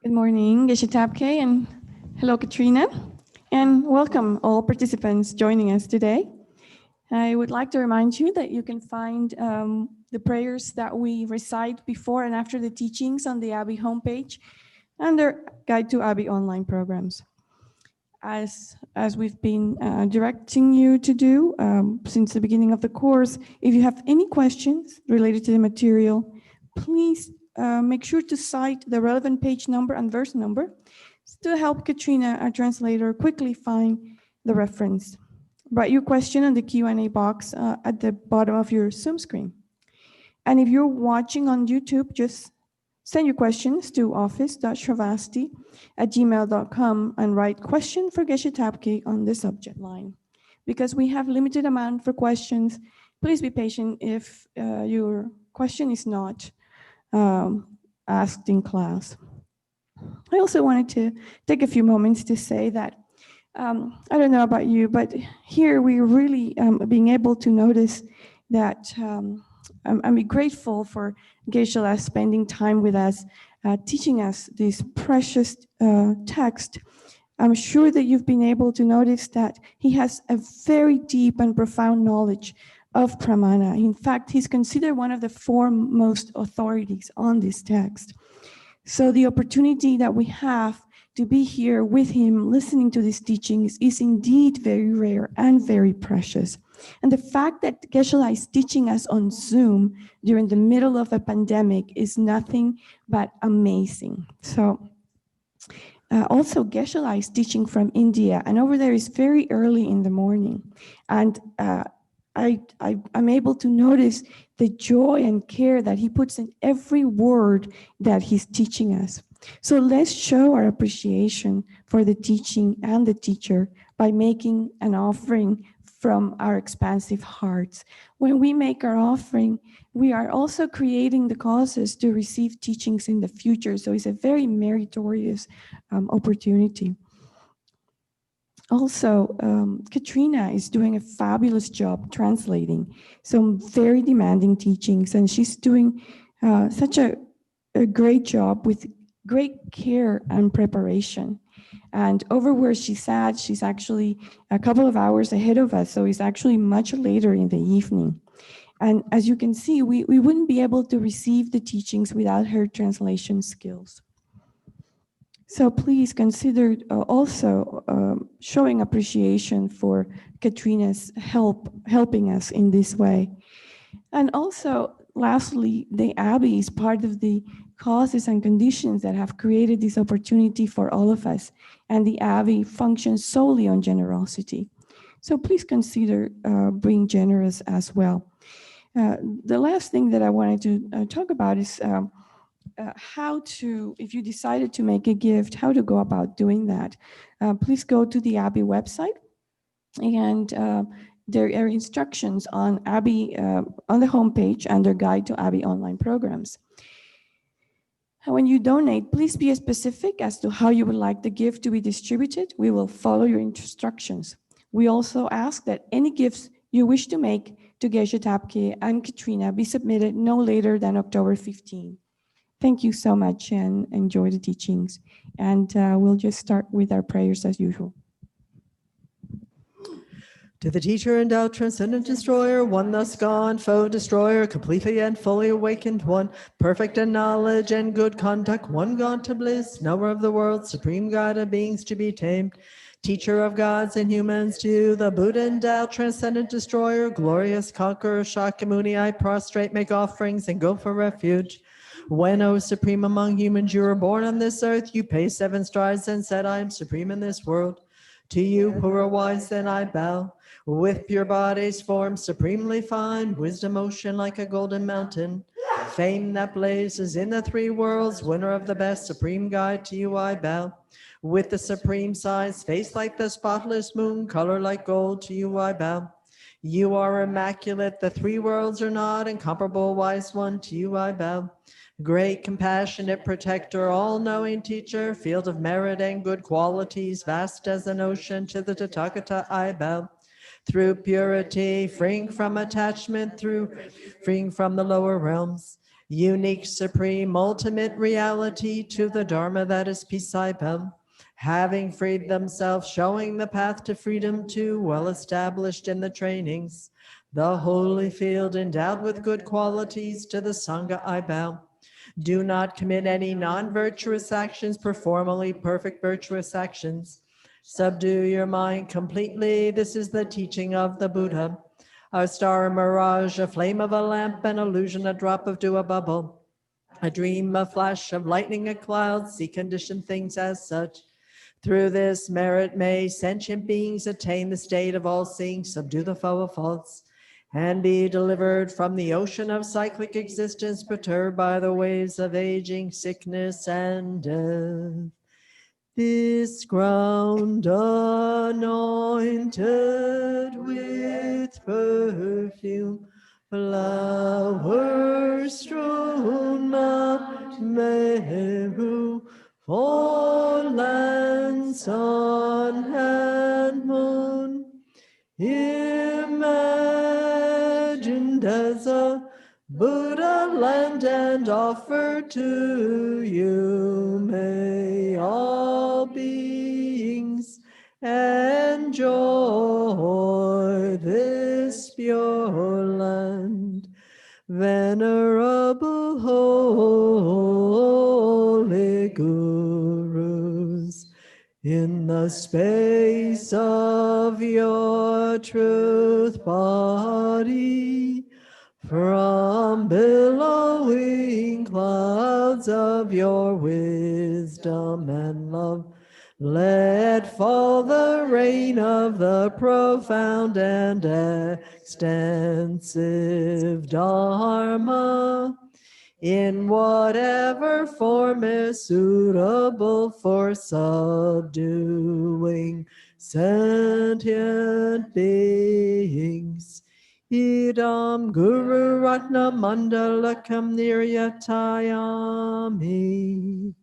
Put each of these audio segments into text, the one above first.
Good morning, Geshe Thabkhe, and hello, Katrina, and welcome all participants joining us today. I would like to remind you that you can find the prayers that we recite before and after the teachings on the Abbey homepage under Guide to Abbey online programs. As we've been directing you to do since the beginning of the course, if you have any questions related to the material, please make sure to cite the relevant page number and verse number to help Katrina, our translator, quickly find the reference. Write your question in the Q&A box at the bottom of your Zoom screen. And if you're watching on YouTube, just send your questions to office.sravasti@gmail.com and write question for Geshe Thabkhe on the subject line. Because we have limited amount for questions, please be patient if your question is not asked in class. I also wanted to take a few moments to say that, I don't know about you, but here we're really being able to notice that I'm grateful for Geshe spending time with us, teaching us this precious text. I'm sure that you've been able to notice that he has a very deep and profound knowledge of Pramana. In fact, he's considered one of the foremost authorities on this text. So the opportunity that we have to be here with him, listening to these teachings, is indeed very rare and very precious. And the fact that Geshe is teaching us on Zoom during the middle of a pandemic is nothing but amazing. So also Geshe is teaching from India, and over there is very early in the morning. And I'm able to notice the joy and care that he puts in every word that he's teaching us. So let's show our appreciation for the teaching and the teacher by making an offering from our expansive hearts. When we make our offering, we are also creating the causes to receive teachings in the future. So it's a very meritorious opportunity. Also, Katrina is doing a fabulous job translating some very demanding teachings, and she's doing such a great job with great care and preparation. And over where she's at, she's actually a couple of hours ahead of us, so it's actually much later in the evening. And as you can see, we wouldn't be able to receive the teachings without her translation skills. So please consider also showing appreciation for Katrina's helping us in this way. And also, lastly, the Abbey is part of the causes and conditions that have created this opportunity for all of us. And the Abbey functions solely on generosity. So please consider being generous as well. The last thing that I wanted to talk about is how to, if you decided to make a gift, how to go about doing that. Please go to the Abbey website, and there are instructions on Abbey on the homepage under Guide to Abbey online programs. When you donate, please be specific as to how you would like the gift to be distributed. We will follow your instructions. We also ask that any gifts you wish to make to Geshe Thabkhe and Katrina be submitted no later than October 15. Thank you so much, and enjoy the teachings. And we'll just start with our prayers as usual. To the teacher endowed, transcendent destroyer, one thus gone, foe destroyer, completely and fully awakened one, perfect in knowledge and good conduct, one gone to bliss, knower of the world, supreme guide of beings to be tamed, teacher of gods and humans, to the Buddha endowed, transcendent destroyer, glorious conqueror, Shakyamuni, I prostrate, make offerings, and go for refuge. When, O supreme among humans, you were born on this earth, you paced 7 strides and said, I am supreme in this world. To you who are wise, then I bow. With pure bodies formed supremely fine, wisdom ocean like a golden mountain, fame that blazes in the 3 worlds, winner of the best, supreme guide, to you I bow. With the supreme size, face like the spotless moon, color like gold, to you I bow. You are immaculate, the 3 worlds are not, incomparable wise one, to you I bow. Great, compassionate protector, all-knowing teacher, field of merit and good qualities, vast as an ocean, to the Tathagata I bow. Through purity, freeing from attachment, freeing from the lower realms, unique, supreme, ultimate reality to the Dharma that is peace Saipam, having freed themselves, showing the path to freedom too, well established in the trainings, the holy field endowed with good qualities, to the Sangha I bow. Do not commit any non-virtuous actions, perform only perfect virtuous actions. Subdue your mind completely, this is the teaching of the Buddha. A star, a mirage, a flame of a lamp, an illusion, a drop of dew, a bubble, a dream, a flash of lightning, a cloud, see conditioned things as such. Through this merit may sentient beings attain the state of all-seeing, subdue the foe of faults, and be delivered from the ocean of cyclic existence, perturbed by the waves of aging, sickness, and death. This ground anointed with perfume, flowers strewn Mount Meru, fallen sun and moon, imagined as a Buddha land and offered to you. May all beings enjoy this pure land. Venerable holy gurus, in the space of your truth body, from billowing clouds of your wisdom and love, let fall the rain of the profound and extensive Dharma, in whatever form is suitable for subduing sentient beings. Idam Guru Ratna Mandalakam Niryatayami.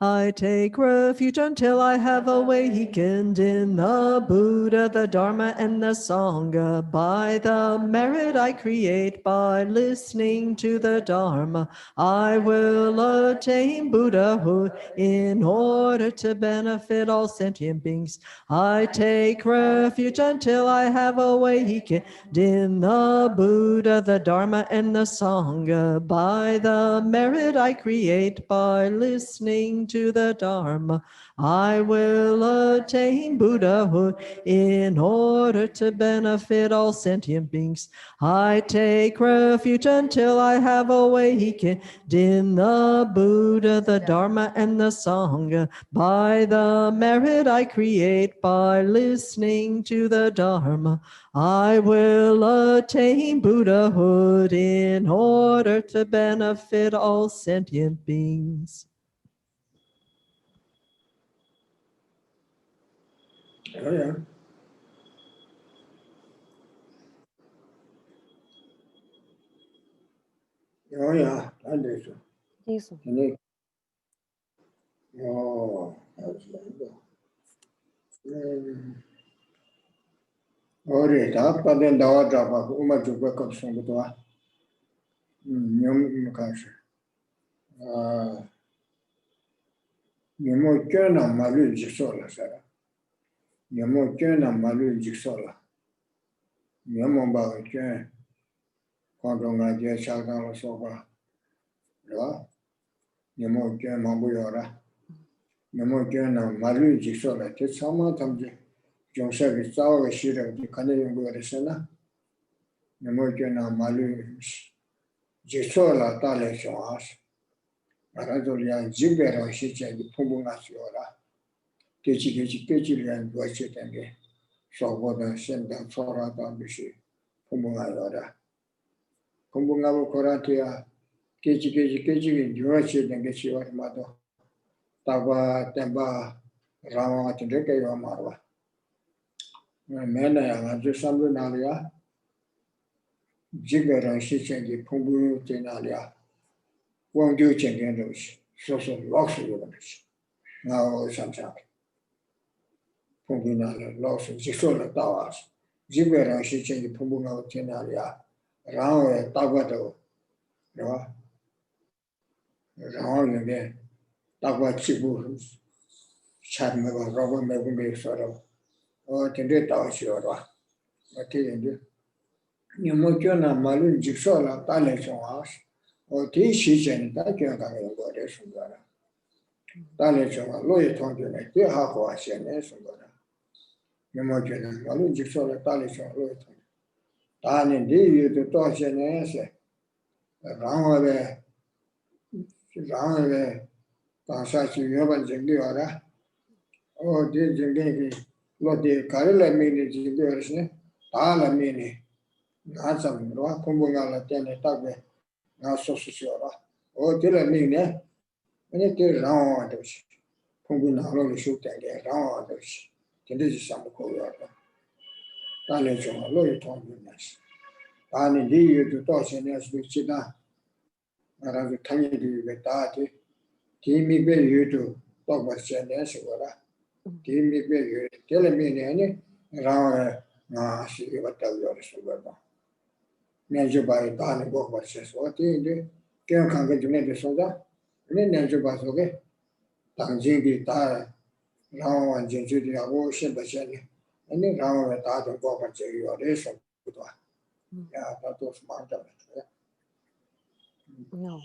I take refuge until I have awakened in the Buddha, the Dharma, and the Sangha. By the merit I create by listening to the Dharma, I will attain Buddhahood in order to benefit all sentient beings. I take refuge until I have awakened in the Buddha, the Dharma, and the Sangha. By the merit I create by listening to the Dharma, I will attain Buddhahood in order to benefit all sentient beings. I take refuge until I have awakened in the Buddha, the Dharma, and the Sangha. By the merit I create by listening to the Dharma, I will attain Buddhahood in order to benefit all sentient beings. Oh, yeah. Oh, yeah. Understood. Isso. Oh, that's good. Oh, yeah. But then the order of Uma to work up some good one. Yum country. Yamo Jana Malu Jisola, sir. Yamo Jana Malu Jisola. Yamo Bagan, Condonga Jeshagan Soba. Yamo Jana Mambuyora. Yamo Jana Malu Jisola. It's some time. Joseph is our shooter, the Canadian Guerrilla. Yamo Jana Malu Jisola Taleshoas. Aradolia Zibero Shicha, the Pumbunasiora. Kechi and Washit and the Soboda send them for a Bambishi, Pumbunga. Pumbunga Koratia, Kechi, Washit and Geshe Yeshe Thabkhe, Tava, Temba, Rama, Tindeka Marwa. Mena, just some Nalia, Jigger and Shicha and the Pumbu Tenalia. Won't do change social loss of units. Now, sometimes. Pumbunala loss of Zisola Tawas. Jigger and Shicha and the Pumbunga Tenalia. Round Tagato. rồi rồi cái tao qua chỉ bu chặt mà vào rồi mà cũng bị sợ rồi thì để tao sửa rồi mà thì nhưng mà cho nên mà luôn chỉ sợ là ta lại trong house thì sĩ chân ta kêu cả người gọi để xuống đó ta lại trong lối thông tin này thì họ có sẽ nên xuống đó nhưng mà cho nên mà luôn chỉ sợ là ta lại trong lối thông ta nên đi từ to sẽ nên sẽ rồi về ta sẽ chịu nhiều vấn đề điều đó thì những cái lo đi cái là mình đi điều đó ta là mình ngã chậm rồi không buông ngã là tiền này ta về ngã số số rồi thì là mình nè anh thì rau đó không buông ngã rồi số tiền cái rau đó thì đây là sao mà coi rồi ta lấy cho lôi thong như này ta nên đi từ to sẽ nên sự chỉ là ra cái thanh đi về ta thì mình về YouTube to bớt sẽ nên sự đó thì mình về thì là mình nè rau ngã sự bắt đầu rồi sự đó nên cho bài ta nên có bớt sẽ số thì cái kháng cái chúng này số đó nên cho bài số cái tăng gì thì ta rau anh chỉ đi học xem bớt sẽ này anh rau ta thì có bớt sẽ rồi đấy số đó ya ta to smart No.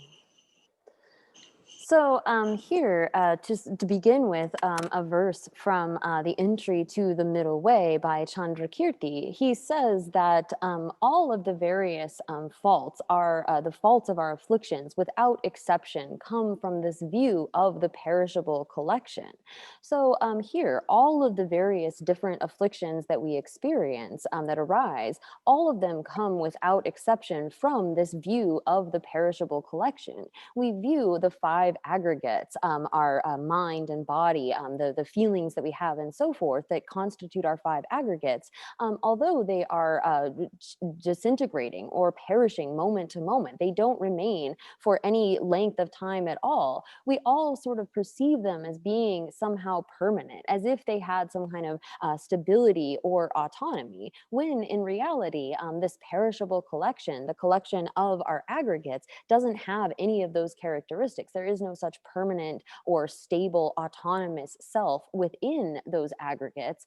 So here, just to begin with, a verse from the entry to the middle way by Chandrakirti. He says that all of the various faults are the faults of our afflictions, without exception, come from this view of the perishable collection. So here, all of the various different afflictions that we experience that arise, all of them come without exception from this view of the perishable collection. We view the five aggregates, our mind and body, the feelings that we have and so forth that constitute our five aggregates, although they are disintegrating or perishing moment to moment, they don't remain for any length of time at all. We all sort of perceive them as being somehow permanent, as if they had some kind of stability or autonomy, when in reality, this perishable collection, the collection of our aggregates, doesn't have any of those characteristics. There is no such permanent or stable autonomous self within those aggregates.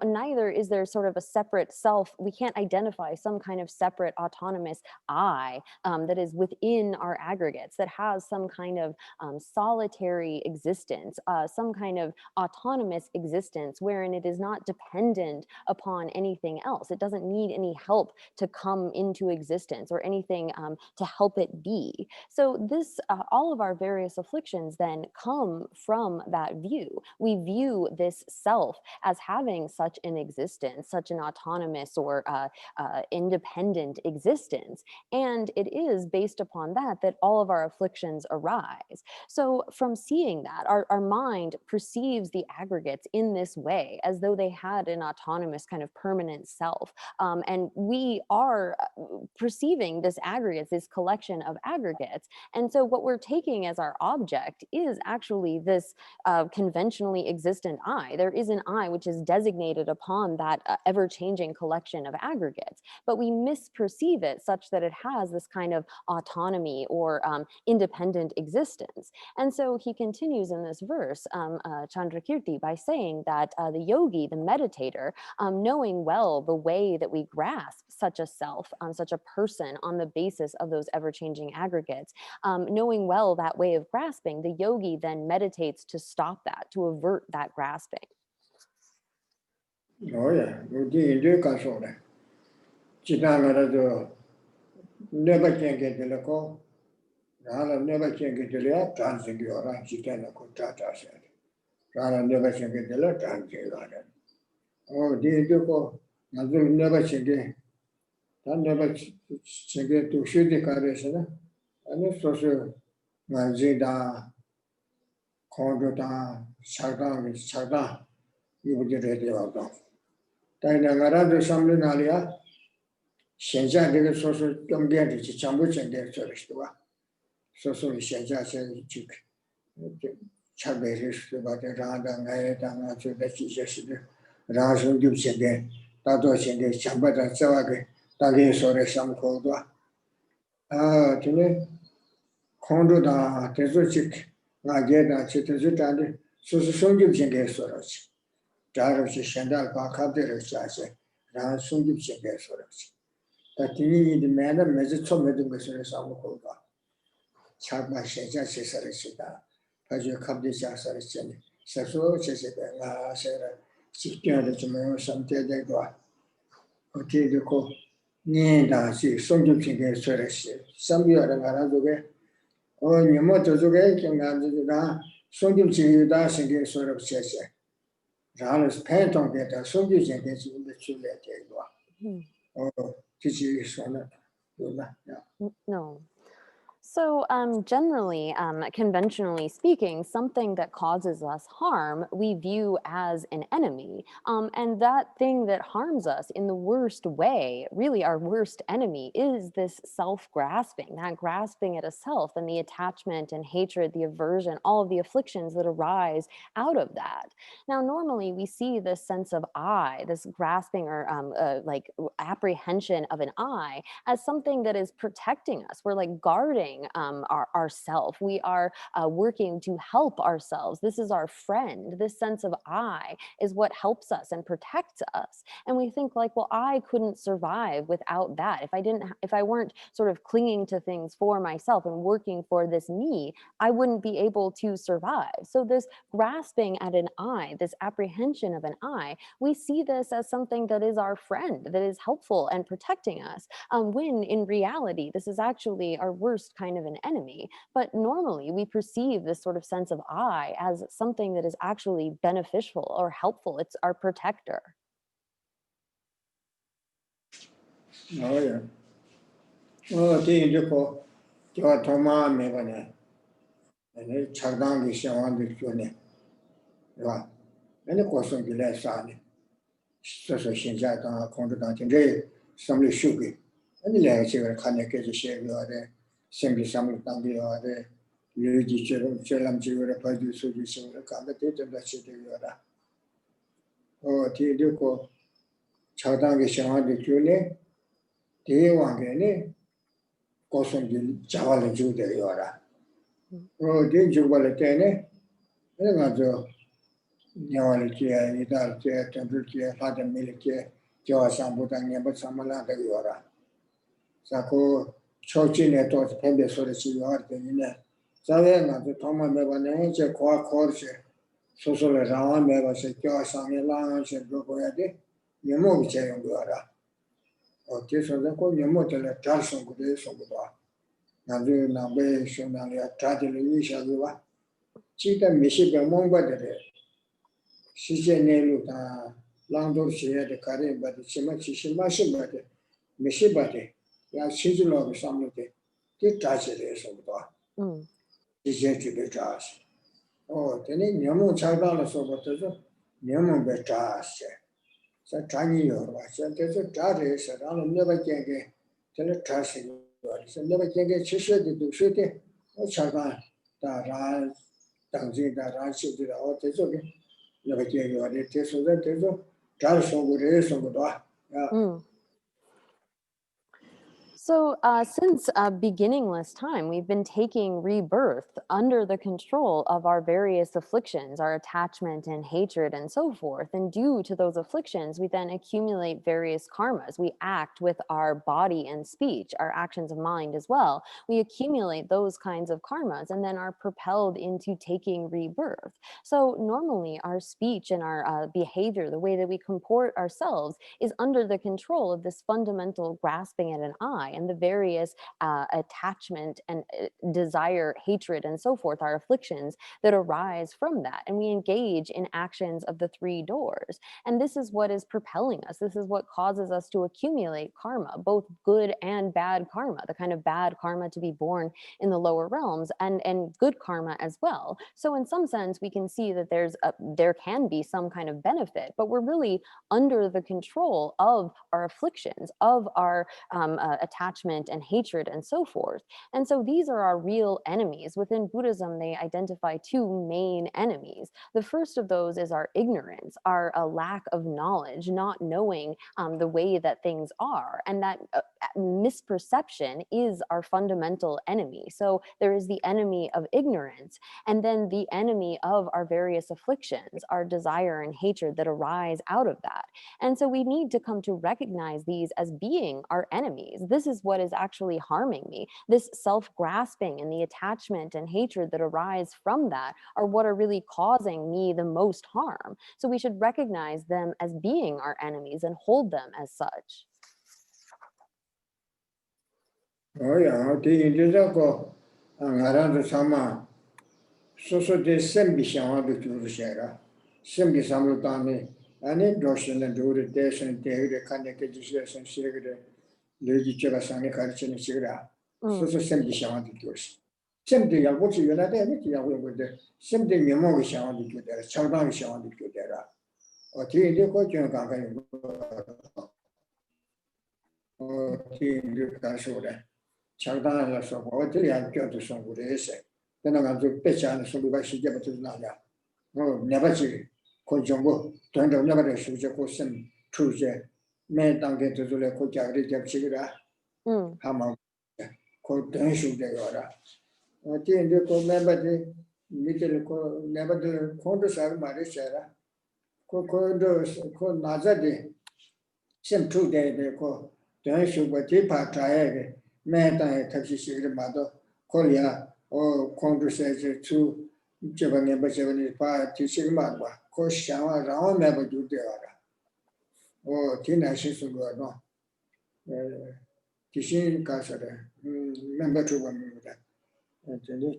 Neither is there sort of a separate self. We can't identify some kind of separate autonomous I that is within our aggregates, that has some kind of solitary existence, some kind of autonomous existence wherein it is not dependent upon anything else. It doesn't need any help to come into existence or anything to help it be. So this, all of our various afflictions then come from that view. We view this self as having such an existence, such an autonomous or independent existence. And it is based upon that all of our afflictions arise. So from seeing that, our mind perceives the aggregates in this way, as though they had an autonomous kind of permanent self. And we are perceiving this aggregates, this collection of aggregates. And so what we're taking as our object is actually this conventionally existent I. There is an I which is designated upon that ever-changing collection of aggregates, but we misperceive it such that it has this kind of autonomy or independent existence. And so he continues in this verse, Chandrakirti, by saying that the yogi, the meditator, knowing well the way that we grasp such a self, such a person on the basis of those ever-changing aggregates, knowing well that way of grasping, the yogi then meditates to stop that, to avert that grasping. Oh yeah, you do control that. Chitana never can get the local. Rana never can get the left dancing your right, Chitana Kutata said. Rana never can get the left dancing. Oh, dear, you go. I will never again. I never again to shoot the carriage. And it's also Manzida, Kondota, Sardan, you would get ready out of. Tainangara do something alia, Shenja did a social come get it, Chambuch and their service to her. So Shenja said, Chick, Chaberish, about the Randa, and so that she just Rasun gives again. That was in the Chambata Savage, Tagi, or some cold one. Tene Kondo da Tezuchik, Nageda, Chitazutandi, Susungib Jingesorach, Jaroshi Shandal Bakabderachase, Ran Sungib Jingesorach. Tatini the man of Mezzo Medicine Samukoba, Chagma Shaja Cesaricida, Pajo Kabdisha Saricen, Sasso Cesar, Sarah, Chicken the Jimmy, some Tedegua, Otidico, Nida, Sungib Jingesorach, some other Garadoge. Oh, you must do it, and I something to that singing sort of says. Rallis paint on get a something against the children. Oh, this is one. No. So generally, conventionally speaking, something that causes us harm, we view as an enemy. And that thing that harms us in the worst way, really our worst enemy, is this self-grasping, that grasping at a self and the attachment and hatred, the aversion, all of the afflictions that arise out of that. Now, normally we see this sense of I, this grasping or like apprehension of an I, as something that is protecting us. We're like guarding ourself. We are working to help ourselves. This is our friend. This sense of I is what helps us and protects us. And we think like, well, I couldn't survive without that. If I weren't sort of clinging to things for myself and working for this me, I wouldn't be able to survive. So this grasping at an I, this apprehension of an I, we see this as something that is our friend, that is helpful and protecting us, when in reality, this is actually our worst kind of an enemy. But normally we perceive this sort of sense of I as something that is actually beneficial or helpful. It's our protector. Oh, yeah. Oh, you call your Toma Megane, and a Chardang is on the June. Right. And the question be less on it. So, Shinjata, Content, somebody should be. And the lecture connected share you are there, simply some Tangi are there. You Chelam Jura produce the candidate of the city. Oh, Tiduko Chadang is on the June. They want any caution Javal Jude. Oh, did you well attend? And I go Yawalikia, Idalkia, Templekia, Father Milikia, Jawasambutang, but Samala de Yora. Sako Chochin at all Pende Sorisi York in there. Savana, the Toma Mevanage, Qua Corse, Social around Meva Secure Sami Lounge and Gogoyade, Yamovice and Gora. Or this was the call Yamotel Tarson Gude Sobuba. Nadu Nabe Shonalia Tadili Shagiva. Chita Mishiba Monga de Shigeneluta, Landor Shia de Kare, but the Chimashi Mishibate, Ya Shizilo Samute, get touch it is over. Is yet to be charged. Oh, then in Yamu Chagala Sobotazo, Yamu Betas. So Tiny or so there's a charge, and never can get teletrashing. So never can get Chisha to do shit. Oh, Chagan, the Tanzi, the Ranchi, the Otezo, never can you are it. So that there's a charge from good race on the door. So since beginningless time, we've been taking rebirth under the control of our various afflictions, our attachment and hatred and so forth. And due to those afflictions, we then accumulate various karmas. We act with our body and speech, our actions of mind as well. We accumulate those kinds of karmas and then are propelled into taking rebirth. So normally our speech and our behavior, the way that we comport ourselves, is under the control of this fundamental grasping at an I and the various attachment and desire, hatred, and so forth, our afflictions that arise from that. And we engage in actions of the three doors. And this is what is propelling us. This is what causes us to accumulate karma, both good and bad karma, the kind of bad karma to be born in the lower realms and good karma as well. So in some sense, we can see that there can be some kind of benefit, but we're really under the control of our afflictions, of our attachment attachment and hatred and so forth. And so these are our real enemies. Within Buddhism, they identify two main enemies. The first of those is our ignorance, our lack of knowledge, not knowing the way that things are. And that misperception is our fundamental enemy. So there is the enemy of ignorance, and then the enemy of our various afflictions, our desire and hatred that arise out of that. And so we need to come to recognize these as being our enemies. This is what is actually harming me. This self-grasping and the attachment and hatred that arise from that are what are really causing me the most harm. So we should recognize them as being our enemies and hold them as such. Oh yeah, the go around the summer. So the same bishama to the share. Same bisamutani, and it doesn't do the dash and take the connected and cigarette, Lady Chevasani Karchin cigarette. So the same bishama to do. Simply, I watch you not everything with the simply Yamo shama to there, Chalban shama to there. Or tea, the coaching or tea, the Kashoda. Chalban, or tea, I go to some good essay. Then I'm going to pitch on some of she gave to Naya. Oh, never see. Cojongo, don't never shoot your question. True, men don't get to the Koja Chigara. Hammer. Could don't shoot the order. I think you could remember the little never the Condosar Marishara. Could Nazadi. Same 2 days they call. Don't shoot what they part try. Men don't touch the mother. Korea. Oh, Congress to Japan member 75 to Sigma, Koshama, round never do the other. Oh, Tina Shisu go no. Tishin Casada, member to one.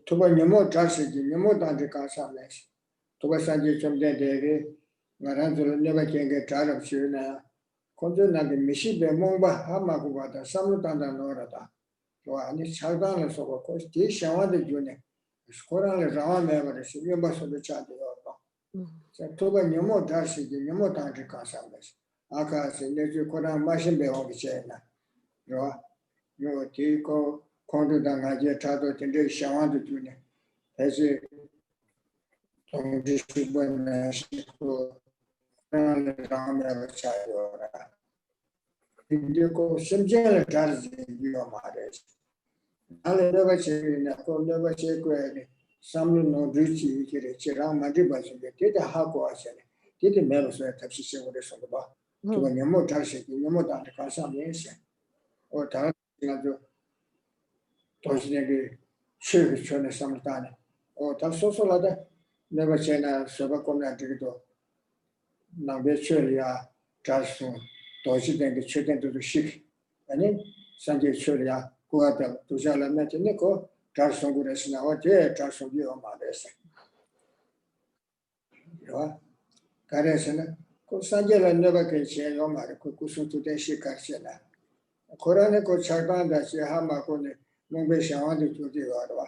To one Yamo Tarsi, Yamo Dante Casames. To a Sanjay from that day, Maranzo never can get tired of Shirna. Condona the Mishi Bemomba Hamaguata, Samutanda Norata. And it's Chaldana, so of course, this Shawan the Junior. Scoran is around never the members of the child. So, Toba Nemo Darcy, the Nemo Tantra Consames. Aka, you could have machine be on the chain. No, Tico, Condo Dangaja, Tado, and Shawan the Junior. As a when she could around never child. You go some jail Darcy, your mothers. I never say, never say, some no duty, Chiram Madibas, did a hako, did the members of Taxi with the Soba, to when you're more Tarsi, you're more than the consumption, or Tarsi, Tosnegi, Church, China, sometime, or Tasso Lada, never say, Sobacona, Digito, Nambechulia, Tarsu, Tosi, and the chicken to the ship, and then Sanjay Chulia. Go out to Jalamet and Nico, Tarson good as now, dear Tarson, you are mothers. You are Karesana, Cosangela never can share your mother, Kukusu to the Shikasena. Koranico Chaganda, Hamakone, Mumbesha wanted to the Orwa.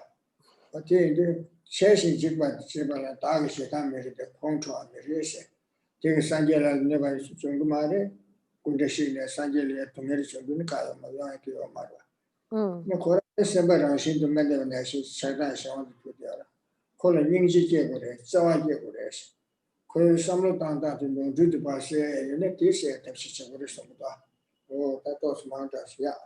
But in chasing Jibba, Jibba, Tagish, Tamil, the contour, the race. Take Sangela never Jungumare, Kundashina, Sangelia to Medicine, Gunkala, Malaki or Mother. No, Koran Sember, I seem to mend the nation, Sagan, I wanted to the other. Call a Yingji Jagore, Zawa Jagores. Call some of that in the Basse, you need this year, Texas, oh, that was Mountas, yeah.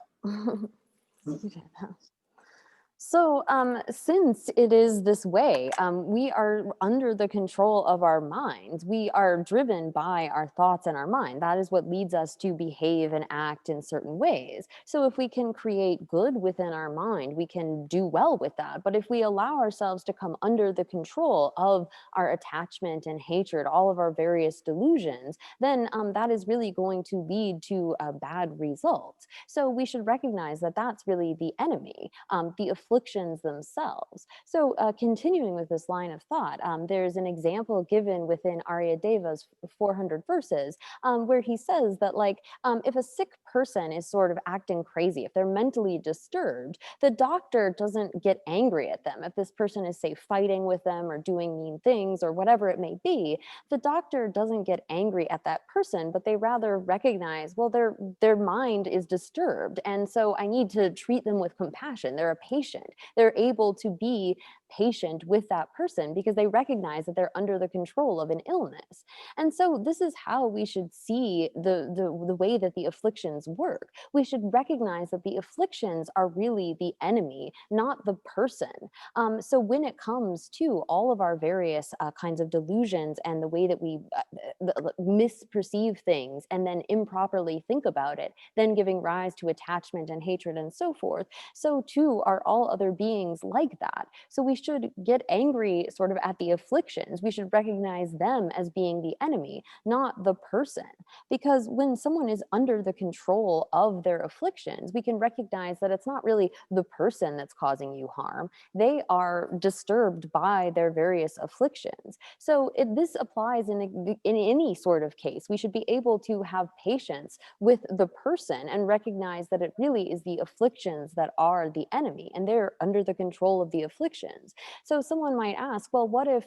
So since it is this way, we are under the control of our minds. We are driven by our thoughts and our mind. That is what leads us to behave and act in certain ways. So if we can create good within our mind, we can do well with that. But if we allow ourselves to come under the control of our attachment and hatred, all of our various delusions, then that is really going to lead to bad results. So we should recognize that that's really the enemy. The affliction afflictions themselves. So continuing with this line of thought, there's an example given within Aryadeva's 400 verses where he says that like if a sick person is sort of acting crazy, if they're mentally disturbed, the doctor doesn't get angry at them. If this person is, say, fighting with them or doing mean things or whatever it may be, the doctor doesn't get angry at that person, but they rather recognize, well, their mind is disturbed, and so I need to treat them with compassion. They're a patient. They're able to be patient with that person because they recognize that they're under the control of an illness. And so this is how we should see the way that the afflictions work. We should recognize that the afflictions are really the enemy, not the person. So when it comes to all of our various kinds of delusions and the way that we misperceive things and then improperly think about it, then giving rise to attachment and hatred and so forth, so too are all other beings like that. So we should get angry sort of at the afflictions. We should recognize them as being the enemy, not the person. Because when someone is under the control of their afflictions, we can recognize that it's not really the person that's causing you harm. They are disturbed by their various afflictions. So this applies in any sort of case. We should be able to have patience with the person and recognize that it really is the afflictions that are the enemy, and they're under the control of the afflictions. So someone might ask, well, what if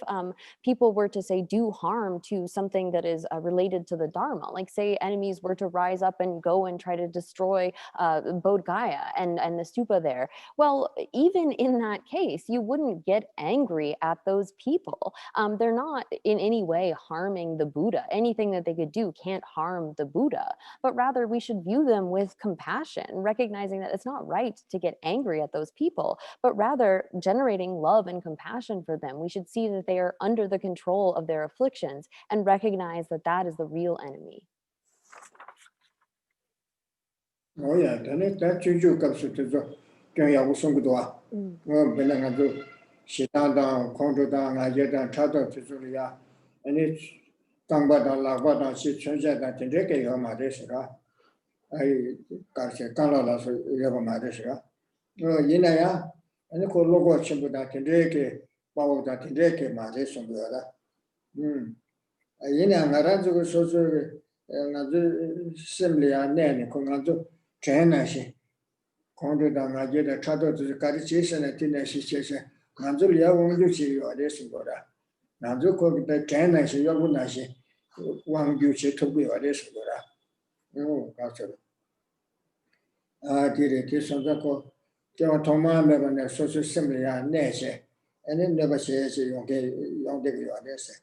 people were to, say, do harm to something that is related to the Dharma? Like, say, enemies were to rise up and go and try to destroy Bodh Gaya and the stupa there. Well, even in that case, you wouldn't get angry at those people. They're not in any way harming the Buddha. Anything that they could do can't harm the Buddha, but rather we should view them with compassion, recognizing that it's not right to get angry at those people, but rather generating love and compassion for them. We should see that they are under the control of their afflictions and recognize that that is the real enemy. Oh yeah, that you comes to the Kaya Sungdua. When I do Shitanda, Kondodan, Ajedan, Tata Tuzulia, and it's Tangbada, Lavada, Chanja, that in Reke Yamadesra. I got a Kanala Yavamadesra. Yinaya, and the Kologo Chimbuda Tindeke, Power that Tindeke Madesum. Yina Narazu Sosu, and assembly and then Konganzo, Chinashi. Kondodan, Ajeda, Tata to the Carication and Tinashi, Nanzulia won't you see your Desingora. Nanzuko, the Chinashi, Yagunashi, one duty to be a Desingora. No, Castle. Did it is on the call. There were Toma Mevan, social assembly and Nese, and then never says you get young David Odessa.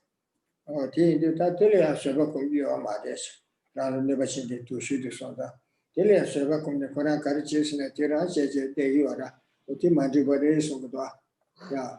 Oh, that Delia Server come you on my desk. Rather never seen it to shoot the sonda. Delia Server come the Koran Carication at Tira says they you are. But in my devotees of the door. Yeah.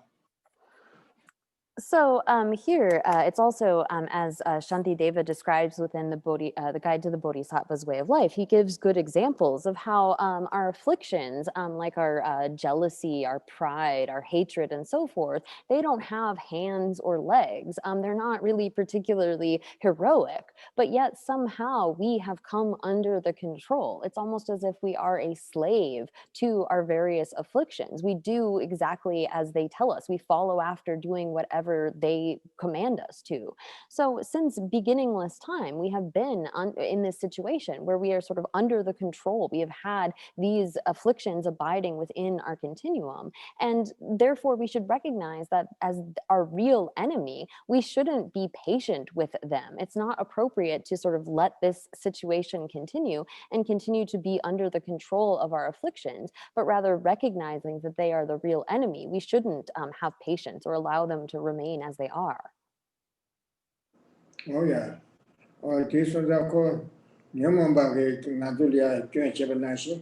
So here, it's also, as Shantideva describes within the Guide to the Bodhisattva's Way of Life, he gives good examples of how our afflictions, like our jealousy, our pride, our hatred, and so forth, they don't have hands or legs. They're not really particularly heroic, but yet somehow we have come under the control. It's almost as if we are a slave to our various afflictions. We do exactly as they tell us. We follow after doing whatever they command us to. So since beginningless time, we have been in this situation where we are sort of under the control. We have had these afflictions abiding within our continuum. And therefore, we should recognize that as our real enemy, we shouldn't be patient with them. It's not appropriate to sort of let this situation continue and continue to be under the control of our afflictions, but rather recognizing that they are the real enemy. We shouldn't have patience or allow them to remain as they are. Oh yeah. Oh, this was a call. Yamamba Nadulia, Joint Chabanashi.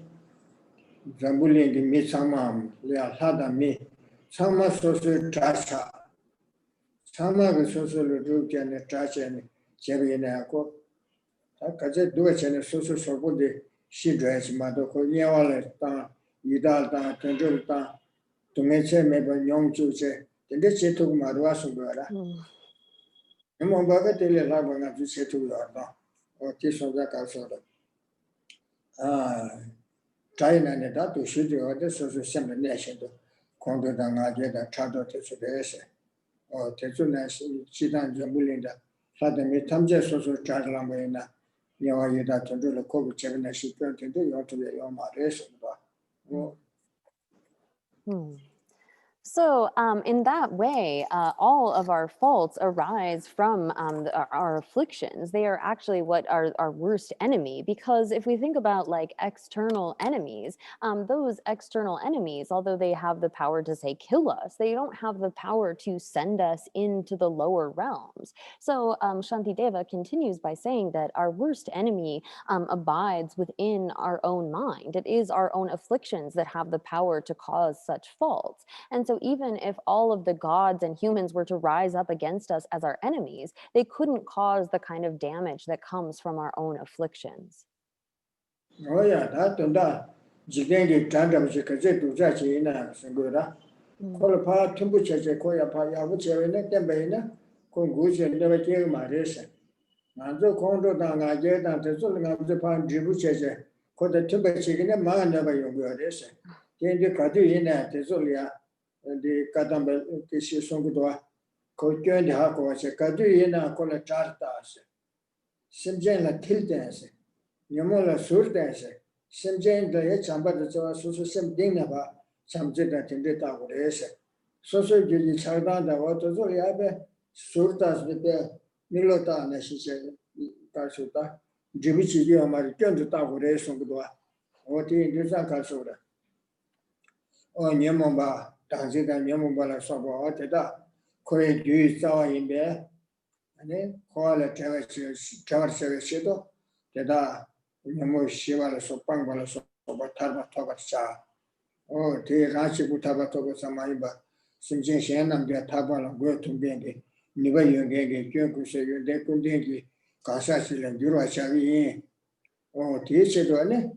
Zambuli, the Misamam, Lea Hada me. Sama social trasha. Sama social root and trasha and Chavinako. Kaja do it and a social support the she dress Madoko Yawala, Yidalta, Tendulta, to make a member young Juche. The Deche took Madwasugara. Among tell a love and to say to your or kiss on the castle. China and that to shoot the other social assembly nation. Kondo da ngaje da chado tesu dese. O tesu na chidan jambulinda. Sada mi tamje soso charlambo ina. Yawa yida tundu le kogu chegna shikyo tundu yotu ya yoma resu ba. So in that way, all of our faults arise from our afflictions. They are actually what are our worst enemy, because if we think about like external enemies, those external enemies, although they have the power to say kill us, they don't have the power to send us into the lower realms. So Shantideva continues by saying that our worst enemy abides within our own mind. It is our own afflictions that have the power to cause such faults. And so even if all of the gods and humans were to rise up against us as our enemies, they couldn't cause the kind of damage that comes from our own afflictions. Oh yeah, that and that. Jigengi tanda mshikaze tuzachi ina singura. Kola pa tumbu cheche koya pa yabu chewe ne tembe ina. Konguche ndewe kiri marese. Nanzo kondo da ngaje da teso ngaje pa dribu cheche. Koda tumbu cheche ne maa neba yungu yarese. Kendi kadu ina teso liya. The Kadamba Kishi Songudwa, Kokyun Hako, Kadu Yena Kola Chartas, Simjan la Tiltance, Yamola Surtance, Simjan the Chamba the Sosu Sim Dinaba, Samjita Tindita Urese. Sosu Gili Chardan, the Watozoriabe, Surtas with the Milota, Nessie Kasuta, Jibichi American to Tavure Songudwa, what in Duzan Kasura. Oh, Yamamba. Tanzida Yamubala Sabo, Teda, Koi do saw in there, and then call a Tavashido, Teda, Yamu Shiva Sopangala Sobataba Tobacha. Oh, Te Rashi Butaba Toba Samaiba, Sinjin Shanam, their Tabala, go to Bendy, Niva Yungegi, Junkusha, Dekundingi, Kasashi and Jura Shavi. Oh, teacher, Done,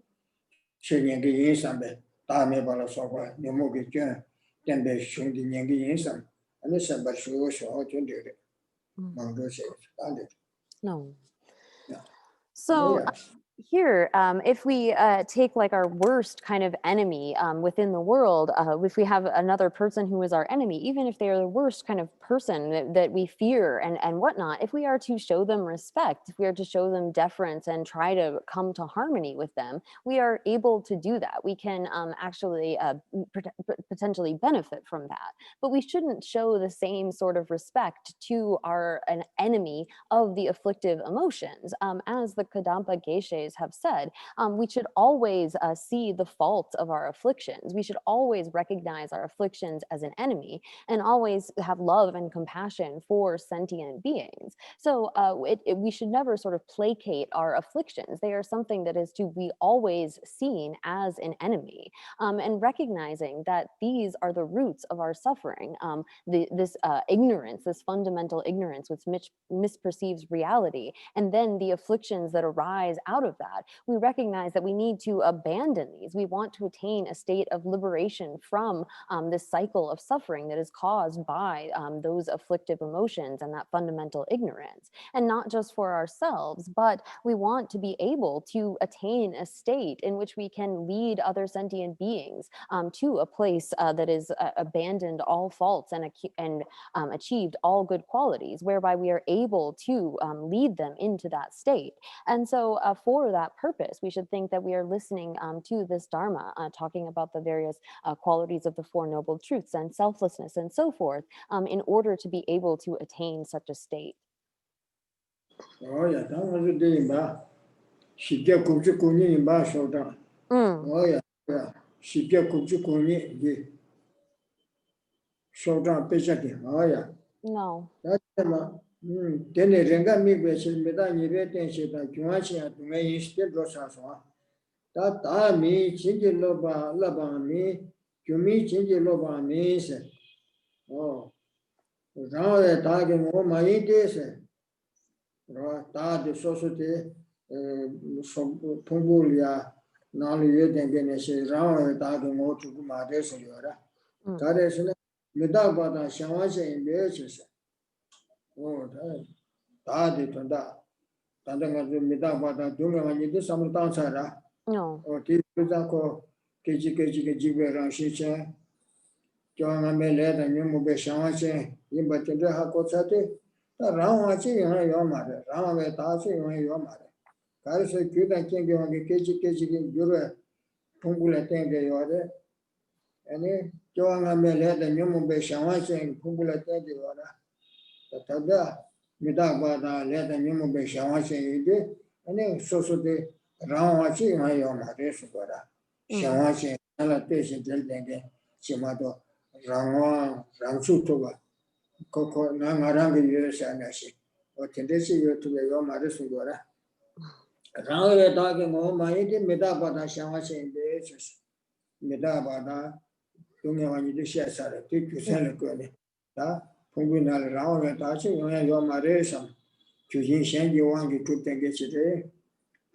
Shaking Sambe, Tame Bala Soba, Yamugi Jan. Then they should the Yangi inside, and the Samba show how to do it. No. So here, if we take like our worst kind of enemy within the world, if we have another person who is our enemy, even if they are the worst kind of person that we fear and whatnot, if we are to show them respect, if we are to show them deference and try to come to harmony with them, we are able to do that. We can actually potentially benefit from that. But we shouldn't show the same sort of respect to an enemy of the afflictive emotions. As the Kadampa Geshes have said, we should always see the faults of our afflictions. We should always recognize our afflictions as an enemy and always have love and compassion for sentient beings. So we should never sort of placate our afflictions. They are something that is to be always seen as an enemy, and recognizing that these are the roots of our suffering, this ignorance, this fundamental ignorance which misperceives reality, and then the afflictions that arise out of that. We recognize that we need to abandon these. We want to attain a state of liberation from this cycle of suffering that is caused by those afflictive emotions and that fundamental ignorance. And not just for ourselves, but we want to be able to attain a state in which we can lead other sentient beings to a place that is abandoned all faults and achieved all good qualities, whereby we are able to lead them into that state. And so for that purpose, we should think that we are listening to this Dharma, talking about the various qualities of the Four Noble Truths and selflessness and so forth, in order to be able to attain such a state. Oh, yeah, that was a day, ma. She get Kuni in Bashoda. Oh, yeah, she get Kuni, Shoda Peshaki. Oh, yeah. No. That's the then the Renga Migration, Medani Retention, that Juanchi at May still goes as well. That me, Chingy Loba me, you meet Chingy Loba me, said. Oh, now they're talking all my days. The society, some Pungulia, Nali Yedengenese, round talking more to my days. That is Medabata Shawashi in the Oh, that it and that. Tandanga Medabata, Dunga, and you do some No. or Tizako, Kiji Jibe Rashicha, Joanga Mele, the Yumube Shawache, Yimbatinda Hakosati, the Rawachi, Yomare, Rama Tachi, Yomare. Karisa Kuda King on the Kechi Jura, Pungula Tenge Yore, and Joanga Mele, the Yumube Shawache, Pungula Tenge Yora, the Tada, Midabada, let the Yumube Shawache, and then so the Rawachi, Yomare, Sugara, Shawache, Alatation, Deltenge, Chimato. Rangwa Rangsu Toba Coco Nangaranga Yurasanashi or Tendesi to the Yomarisugora. Ranga talking home, my Indian Medabada Shamashi in the ages. Medabada, Tunga Yudisha, take you Selecone. Pungunal Ranga touching Yomaresam. Chujin Shangi Wangi took the Geshe.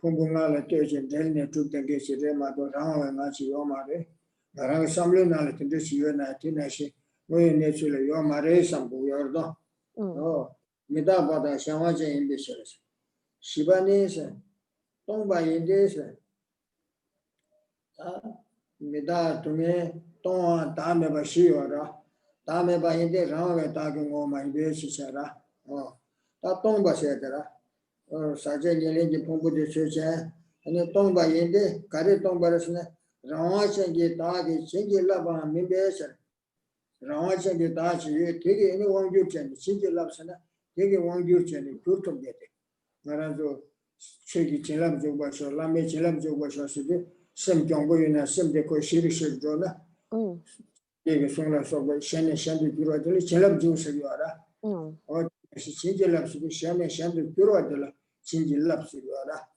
Pungunala Turgeon Delna took the Geshe, Madoranga and Nachi Yomare. Narang Samlin Nalatin this year, Natinashi. We naturally Yomare Sambu Yordo. Oh, Midabada Shamaja in this. Shibanese, Tomba in this. Mida to me, Tom Dame Bashiora, Dame Bahinde, Ranga talking on my basis. Oh, that Tomba Sedra, or Sajan Yelin Pumbu de Church, and the Tomba Yende, Kari Tombarasna, Rawacha get target, Singi Lava, Mimbesa. Rawacha get target, take anyone you can, Singi Lapsana, take one you can, good to get it. Naranzo, Shiki Chilam Jobasho, Lame Chilam Jobasho, some Jongo in a sim de Koshiri Dona, take a song of Shan and Shandy Pura, Chilam Juice Yara, or Singi Laps, Shan and Shandy Pura, Singi Laps Yara.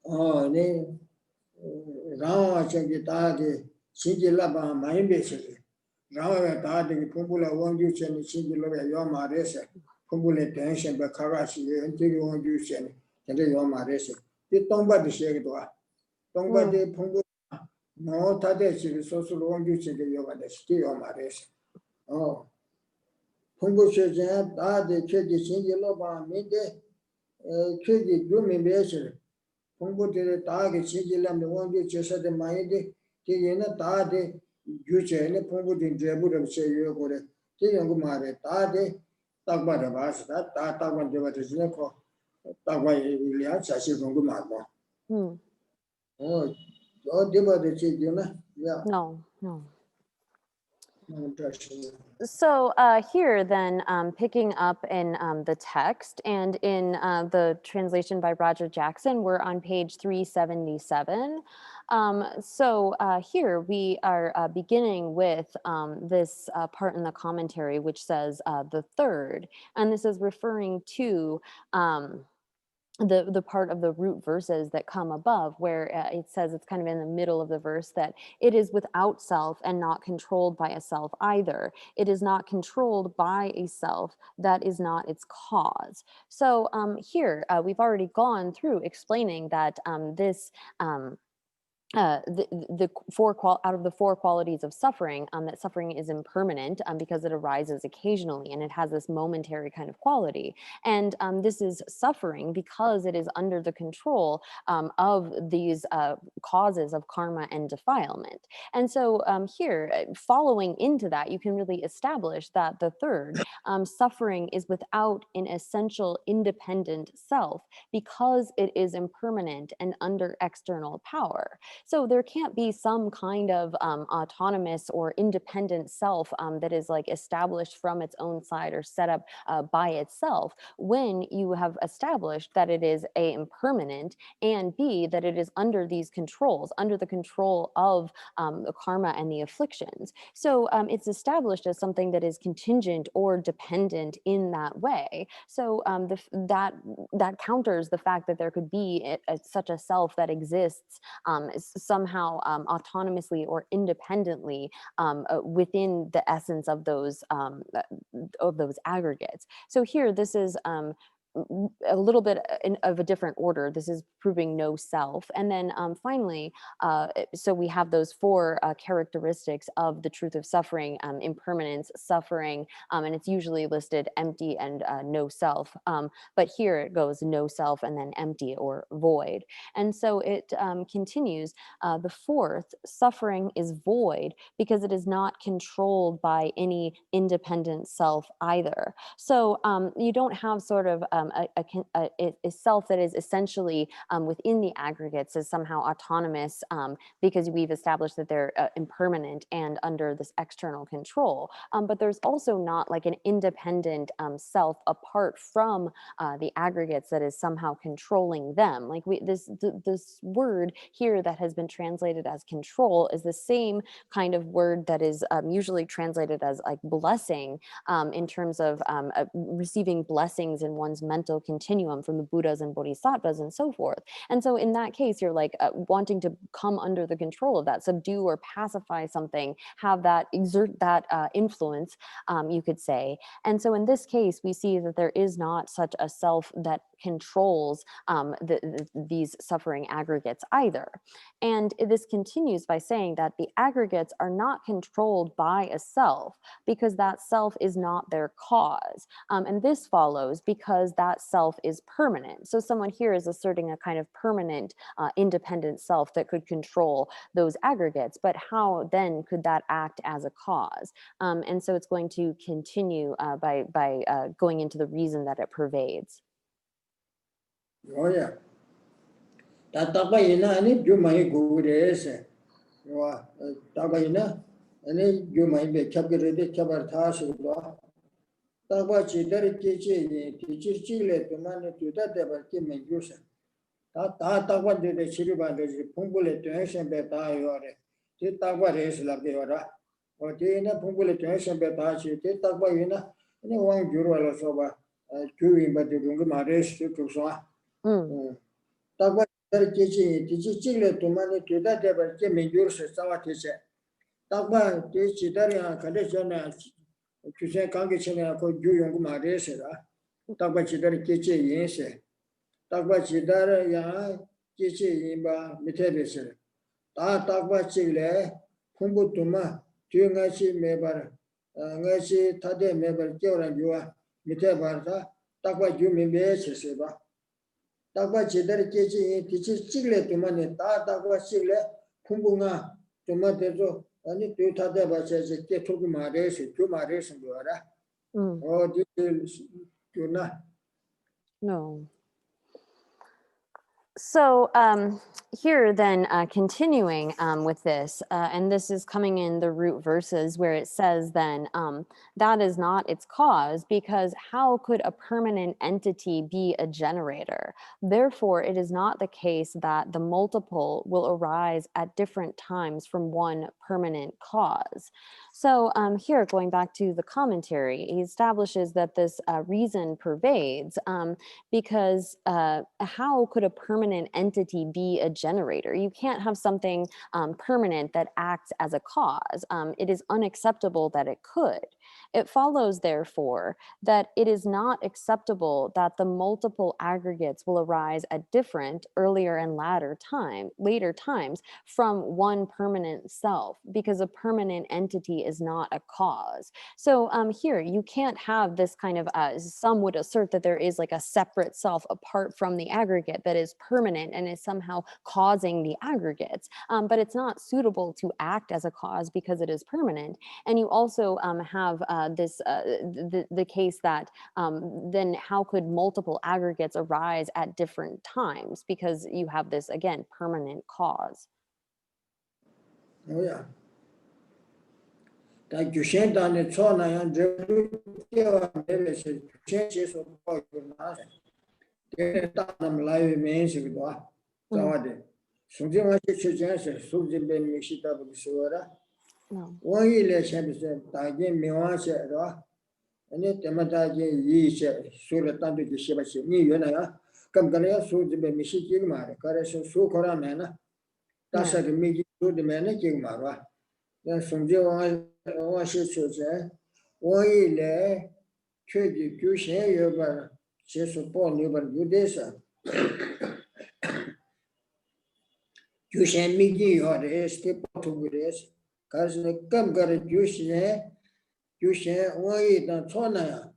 Oh, name Rawacha get target, Singi Laba, my basically. Rawa target, Pumbula won't use any Singi Lava Yoma Resa. Kumbule tension by Karachi and take on use and your marese. The Tomba de Shagua. Tomba de Pumbu. No Tadeshi is also long use in the yoga that still on marese. Oh. Pumbu says that the church is in the loba midday. Church is blooming basically. Pumbu to the target, Sigilam, the one you just said the Maidi, Tigina Tade, Juche, and the Pumbu in Jebu, say you go to Tigangumare Tade. Talk about the bus, that talk about the what is Neko. Talk about Ilian Sashi from Gumabo. Oh, Deba the Chiguna? Yeah. No. No, So here then, picking up in the text and in the translation by Roger Jackson, we're on page 377. So here we are beginning with this part in the commentary, which says the third, and this is referring to the part of the root verses that come above, where it says, it's kind of in the middle of the verse, that it is without self and not controlled by a self either. It is not controlled by a self that is not its cause. So here we've already gone through explaining that this the out of the four qualities of suffering, that suffering is impermanent because it arises occasionally and it has this momentary kind of quality. And this is suffering because it is under the control of these causes of karma and defilement. And so here, following into that, you can really establish that the third, suffering is without an essential independent self because it is impermanent and under external power. So there can't be some kind of autonomous or independent self that is like established from its own side or set up by itself when you have established that it is A, impermanent, and B, that it is under these controls, under the control of the karma and the afflictions. So it's established as something that is contingent or dependent in that way. So that counters the fact that there could be such a self that exists somehow autonomously or independently within the essence of those aggregates. So here, this is a little bit of a different order. This is proving no self. And then finally, so we have those four characteristics of the truth of suffering: impermanence, suffering, and it's usually listed empty and no self. But here it goes no self and then empty or void. And so it continues, the fourth, suffering is void because it is not controlled by any independent self either. So you don't have sort of a self that is essentially within the aggregates as somehow autonomous, because we've established that they're impermanent and under this external control. But there's also not like an independent self apart from the aggregates that is somehow controlling them. Like this word here that has been translated as control is the same kind of word that is usually translated as like blessing, in terms of receiving blessings in one's mental continuum from the Buddhas and Bodhisattvas and so forth. And so in that case, you're like wanting to come under the control of that, subdue or pacify something, have that, exert that influence, you could say. And so in this case, we see that there is not such a self that controls these suffering aggregates either. And this continues by saying that the aggregates are not controlled by a self because that self is not their cause. And this follows because that self is permanent. So someone here is asserting a kind of permanent, independent self that could control those aggregates. But how then could that act as a cause? And so it's going to continue by going into the reason that it pervades. Oh yeah. Tatabayina and you might go there. Tabayina and you might be captured Chabartas. Tabachi, there is Chile to manage to that ever came in use. Tata what did the Chiriban is Pumbule to Asian beta or Titawa is la Beora or Tina Pumbule to Asian betachi, Titabayina, and one juror or so doing but the Gunguma race to so. Tawa teaching Chile to manage to that ever came in use as our teacher. Tawa teach Italian condition to say Kangichin for Junguma race. Tawa Chidari Kichi, yes. Takwa Chidara ya Kichi Imba Mitebis. Takwa Chile, Kumbutuma, Tungachi Mebar, Ngachi Tade Mebar Joran Jua, Mitebarta, Takwa Jumi Beseba. Takwa Chidari Kichi, Tichi Chile to money, Takwa Chile, Kumbunga, Tomato, and it to Tadeba says a Ketuguma race, Tuma race and Dora. Oh, this do not. No. So here then, continuing with this, and this is coming in the root verses where it says then, that is not its cause, because how could a permanent entity be a generator? Therefore, it is not the case that the multiple will arise at different times from one permanent cause. So here, going back to the commentary, he establishes that this reason pervades, because how could a permanent entity be a generator? You can't have something permanent that acts as a cause. It is unacceptable that it could. It follows, therefore, that it is not acceptable that the multiple aggregates will arise at different, earlier and later times from one permanent self, because a permanent entity is not a cause. So here, you can't have this kind of, some would assert that there is like a separate self apart from the aggregate that is permanent and is somehow causing the aggregates. But it's not suitable to act as a cause because it is permanent. And you also have the case that then how could multiple aggregates arise at different times, because you have this, again, permanent cause. Oh yeah. That you sent down the tone and the changes of the live means with what? Something something been mixed up with Sura. One election is again Miwasha, and it Tamataji Yisha, Sura Tandu Shibashi, Nina, Kamkania, so the Michigan Mara, Karasha, Sukora Mana, that's a meeting to the managing Mara. Then some Joe was it, one ele, trade you share your she support never do this. You send me your step to this. Cause come got a juice, you share only the tona.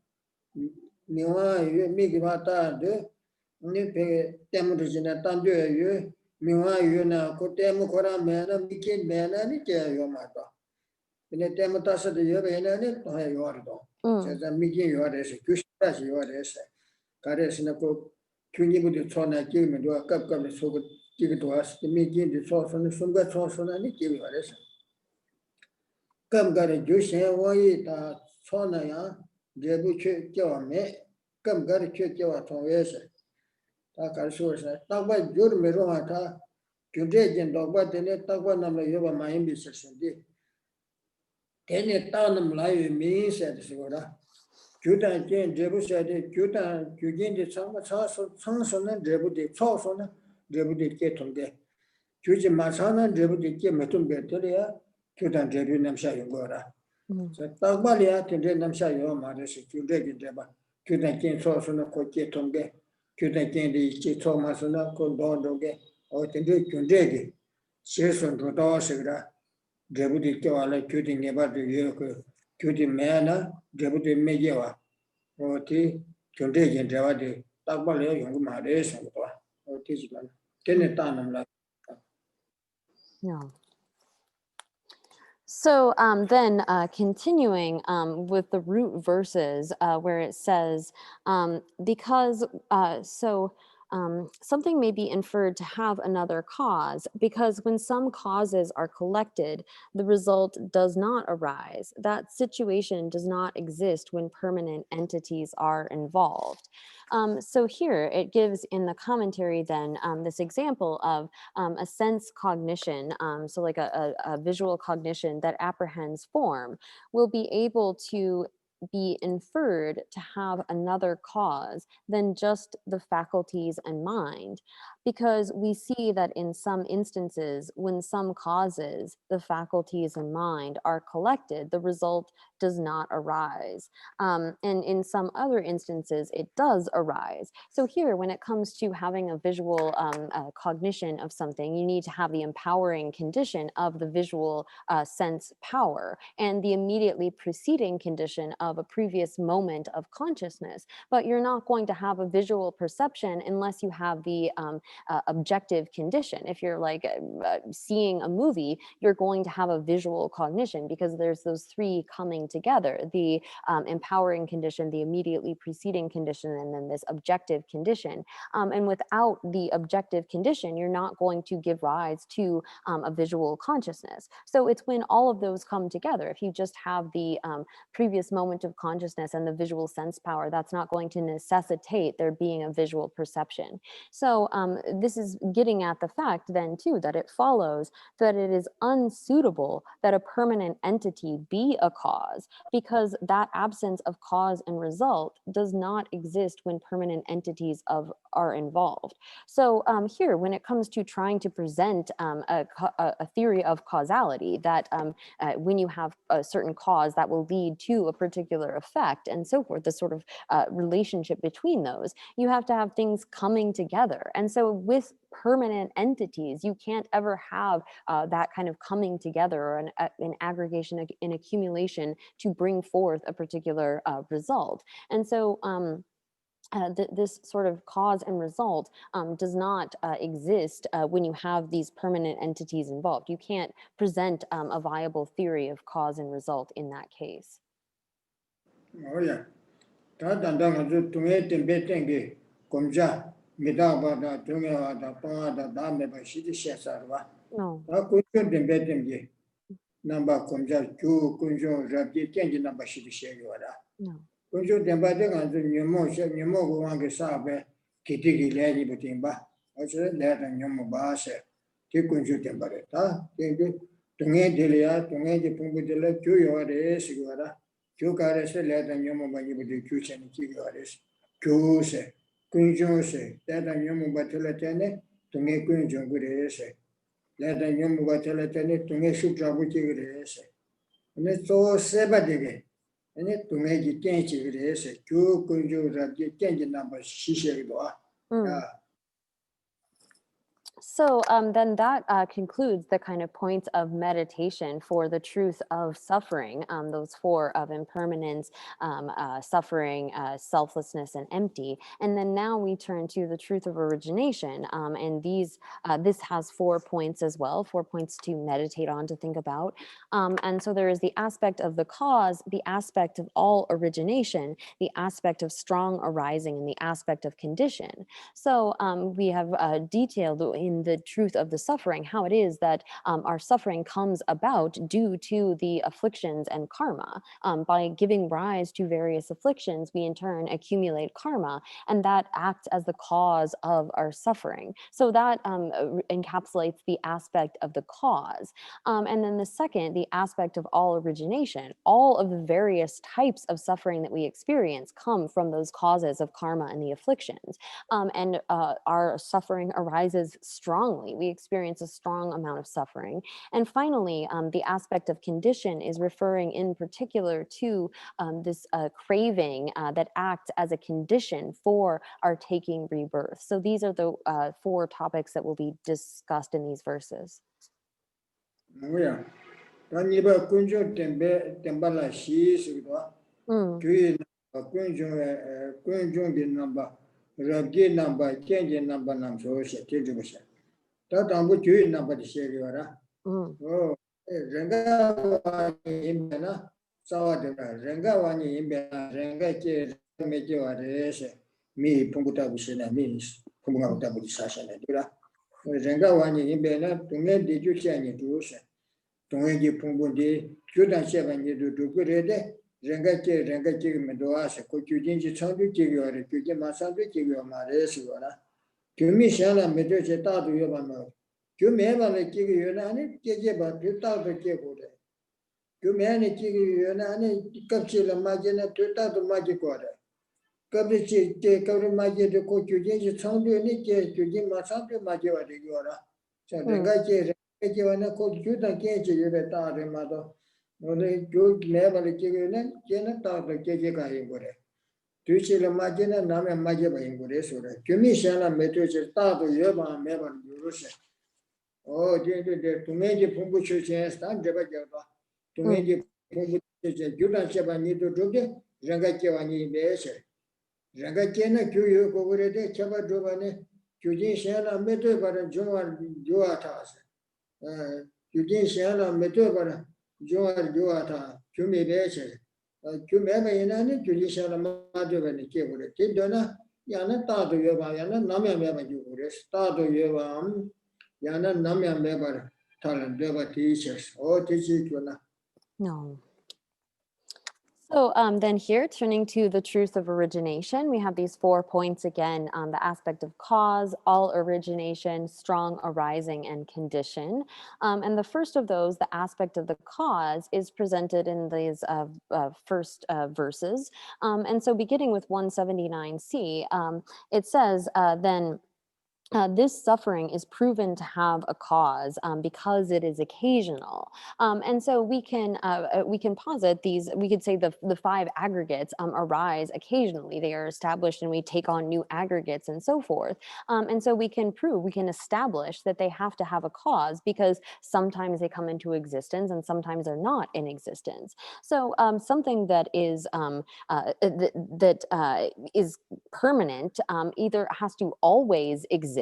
Meanwhile, you make about that. You pay damages in a thunder. You meanwhile, you know, could democrat man and begin man and it your mother. In a demotas the year and it, I ordered. Says I'm making your execution as you are essay. Goddess in a cook, Cuny with the tona give me to a cup of the so good. Give it to us, the making the sauce on the sugar sauce on any give you a lesson. Come got a juice and why that sonaya, Jebu Joe me, come got a check your tongues. Taka source, talk by Jurmerata, Judejan dog, but then it talk one number you my ambitious indeed. Then it down them live me, said the Sigura. Judah Jane Jebu said it, Judah, Jugin did some son and Jebu did sauce on it, Jebu did get on there. Juji Masana, Jebu did get Metum Betelia, Judah Jebu Namsha Yugora. So Tagbalia to Namsha Yoma, Judah Jeba, Judah Jane sauce on a coach on there. Judah Jane the Thomasona, called Bondoge, or to do Jundegi. Season to Dosera, Jebu did go like Judy about the Yoko, Judy Mana, Jebu de Mejewa. Or tea, Jundegi and Javadi, Tagbalia, young Mares and or Tisman. Tenetanum like. Yeah. So then continuing with the root verses where it says, because something may be inferred to have another cause, because when some causes are collected, the result does not arise. That situation does not exist when permanent entities are involved. So here it gives in the commentary then this example of a sense cognition, so like a visual cognition that apprehends form, will be able to be inferred to have another cause than just the faculties and mind, because we see that in some instances, when some causes, the faculties and mind are collected, the result does not arise. And in some other instances, it does arise. So here, when it comes to having a visual cognition of something, you need to have the empowering condition of the visual sense power and the immediately preceding condition of a previous moment of consciousness. But you're not going to have a visual perception unless you have the objective condition. If you're like seeing a movie, you're going to have a visual cognition because there's those three coming together, the empowering condition, the immediately preceding condition, and then this objective condition. And without the objective condition, you're not going to give rise to a visual consciousness. So it's when all of those come together. If you just have the previous moment of consciousness and the visual sense power, that's not going to necessitate there being a visual perception. So this is getting at the fact then too that it follows that it is unsuitable that a permanent entity be a cause, because that absence of cause and result does not exist when permanent entities are involved. So here, when it comes to trying to present a theory of causality, that when you have a certain cause that will lead to a particular effect and so forth, the sort of relationship between those, you have to have things coming together. And so with permanent entities, you can't ever have that kind of coming together or an aggregation, an accumulation to bring forth a particular result. And so this sort of cause and result does not exist when you have these permanent entities involved. You can't present a viable theory of cause and result in that case. Oh yeah. No. No. Kunju temba de kan nyumo go wange sabe kitigi leni butimba oche le ta nyumo ba se ti kunju temba de ta de tunge delia tunge de pumbu de le ju yo de sigara ju kare se le ta nyumo ba ni buti ju chen ki yo de ju se kunju se le ta nyumo ba tele tene tunge kunju go de se le ta nyumo ba tele tene tunge shu tra bu ki de se ne so se ba de ge ane tumeji tenchi grese kyu kunju rabje tenji number shishe do So then that concludes the kind of points of meditation for the truth of suffering, those four of impermanence, suffering, selflessness, and empty. And then now we turn to the truth of origination. And this has 4 points as well, 4 points to meditate on, to think about. And so there is the aspect of the cause, the aspect of all origination, the aspect of strong arising, and the aspect of condition. So we have detailed in the truth of the suffering how it is that our suffering comes about due to the afflictions and karma. By giving rise to various afflictions, we in turn accumulate karma, and that acts as the cause of our suffering. So that encapsulates the aspect of the cause. And then the second, the aspect of all origination. All of the various types of suffering that we experience come from those causes of karma and the afflictions. And our suffering arises strongly. We experience a strong amount of suffering. And finally, the aspect of condition is referring in particular to this craving that acts as a condition for our taking rebirth. So these are the 4 topics that will be discussed in these verses. 뭐야 단이바 군조 템발라 시스도 교회 군종의 넘버 rabje number change number nam so she teju she ta tambu 교회 number 시리와라 renga 임베나 사와데라 renga 와니 임베나 renga 제 메제와레 미 풍부다 부시나 미 풍부가 부디 사샤네 되라 renga 와니 임베나 동네 디주시아니 두세 동네지 풍부디 교단 세반이도 두그레데 renga che medoase ko kyujinji changdu jigyore kyuje masandu jigyo mare siwara kyumi shala medo che ta du yoba no kyume ba le jigyo na ni jeje ba tu ta do je ko de kyume ni jigyo na ni kapchi la ma je na tu ta do ma je ko de kapchi che kapri ma je de ko kyujinji changdu ni je kyuje masandu ma je wa de yora cha renga che wa na ko kyudan ke je yobe ta de ma do 오늘 교 매발의 기회는 걔는 따로 계획가 인거래. 뒤치를 맞지는 남의 맞게 봐 인거래 소래. 규미시나 메토지 따도 여바 매발 요로세. 제제 동네지 공부 출신에서 제바져봐. 동네지 공부 출신 교단세반이도 저게 랑가께와니 내세. 랑가께는 교육 고그래데 제바 줘바네. 교진시나 메토 바른 중앙 요아타세. 교진시나 메토 바른 joata kyumi beche kyumeba inani julisha madovani kebure tidona yana tado yoba yana namya meba jugure tado yoba yana namya meba talan deba teachers o teachi kuna No. So then here, turning to the truth of origination, we have these 4 points again on the aspect of cause, all origination, strong arising, and condition. And the first of those, the aspect of the cause, is presented in these first verses. And so beginning with 179c, it says then, this suffering is proven to have a cause because it is occasional. And so we can posit these, we could say the 5 aggregates arise occasionally. They are established and we take on new aggregates and so forth. And so we can establish that they have to have a cause because sometimes they come into existence and sometimes they're not in existence. So something that is is permanent either has to always exist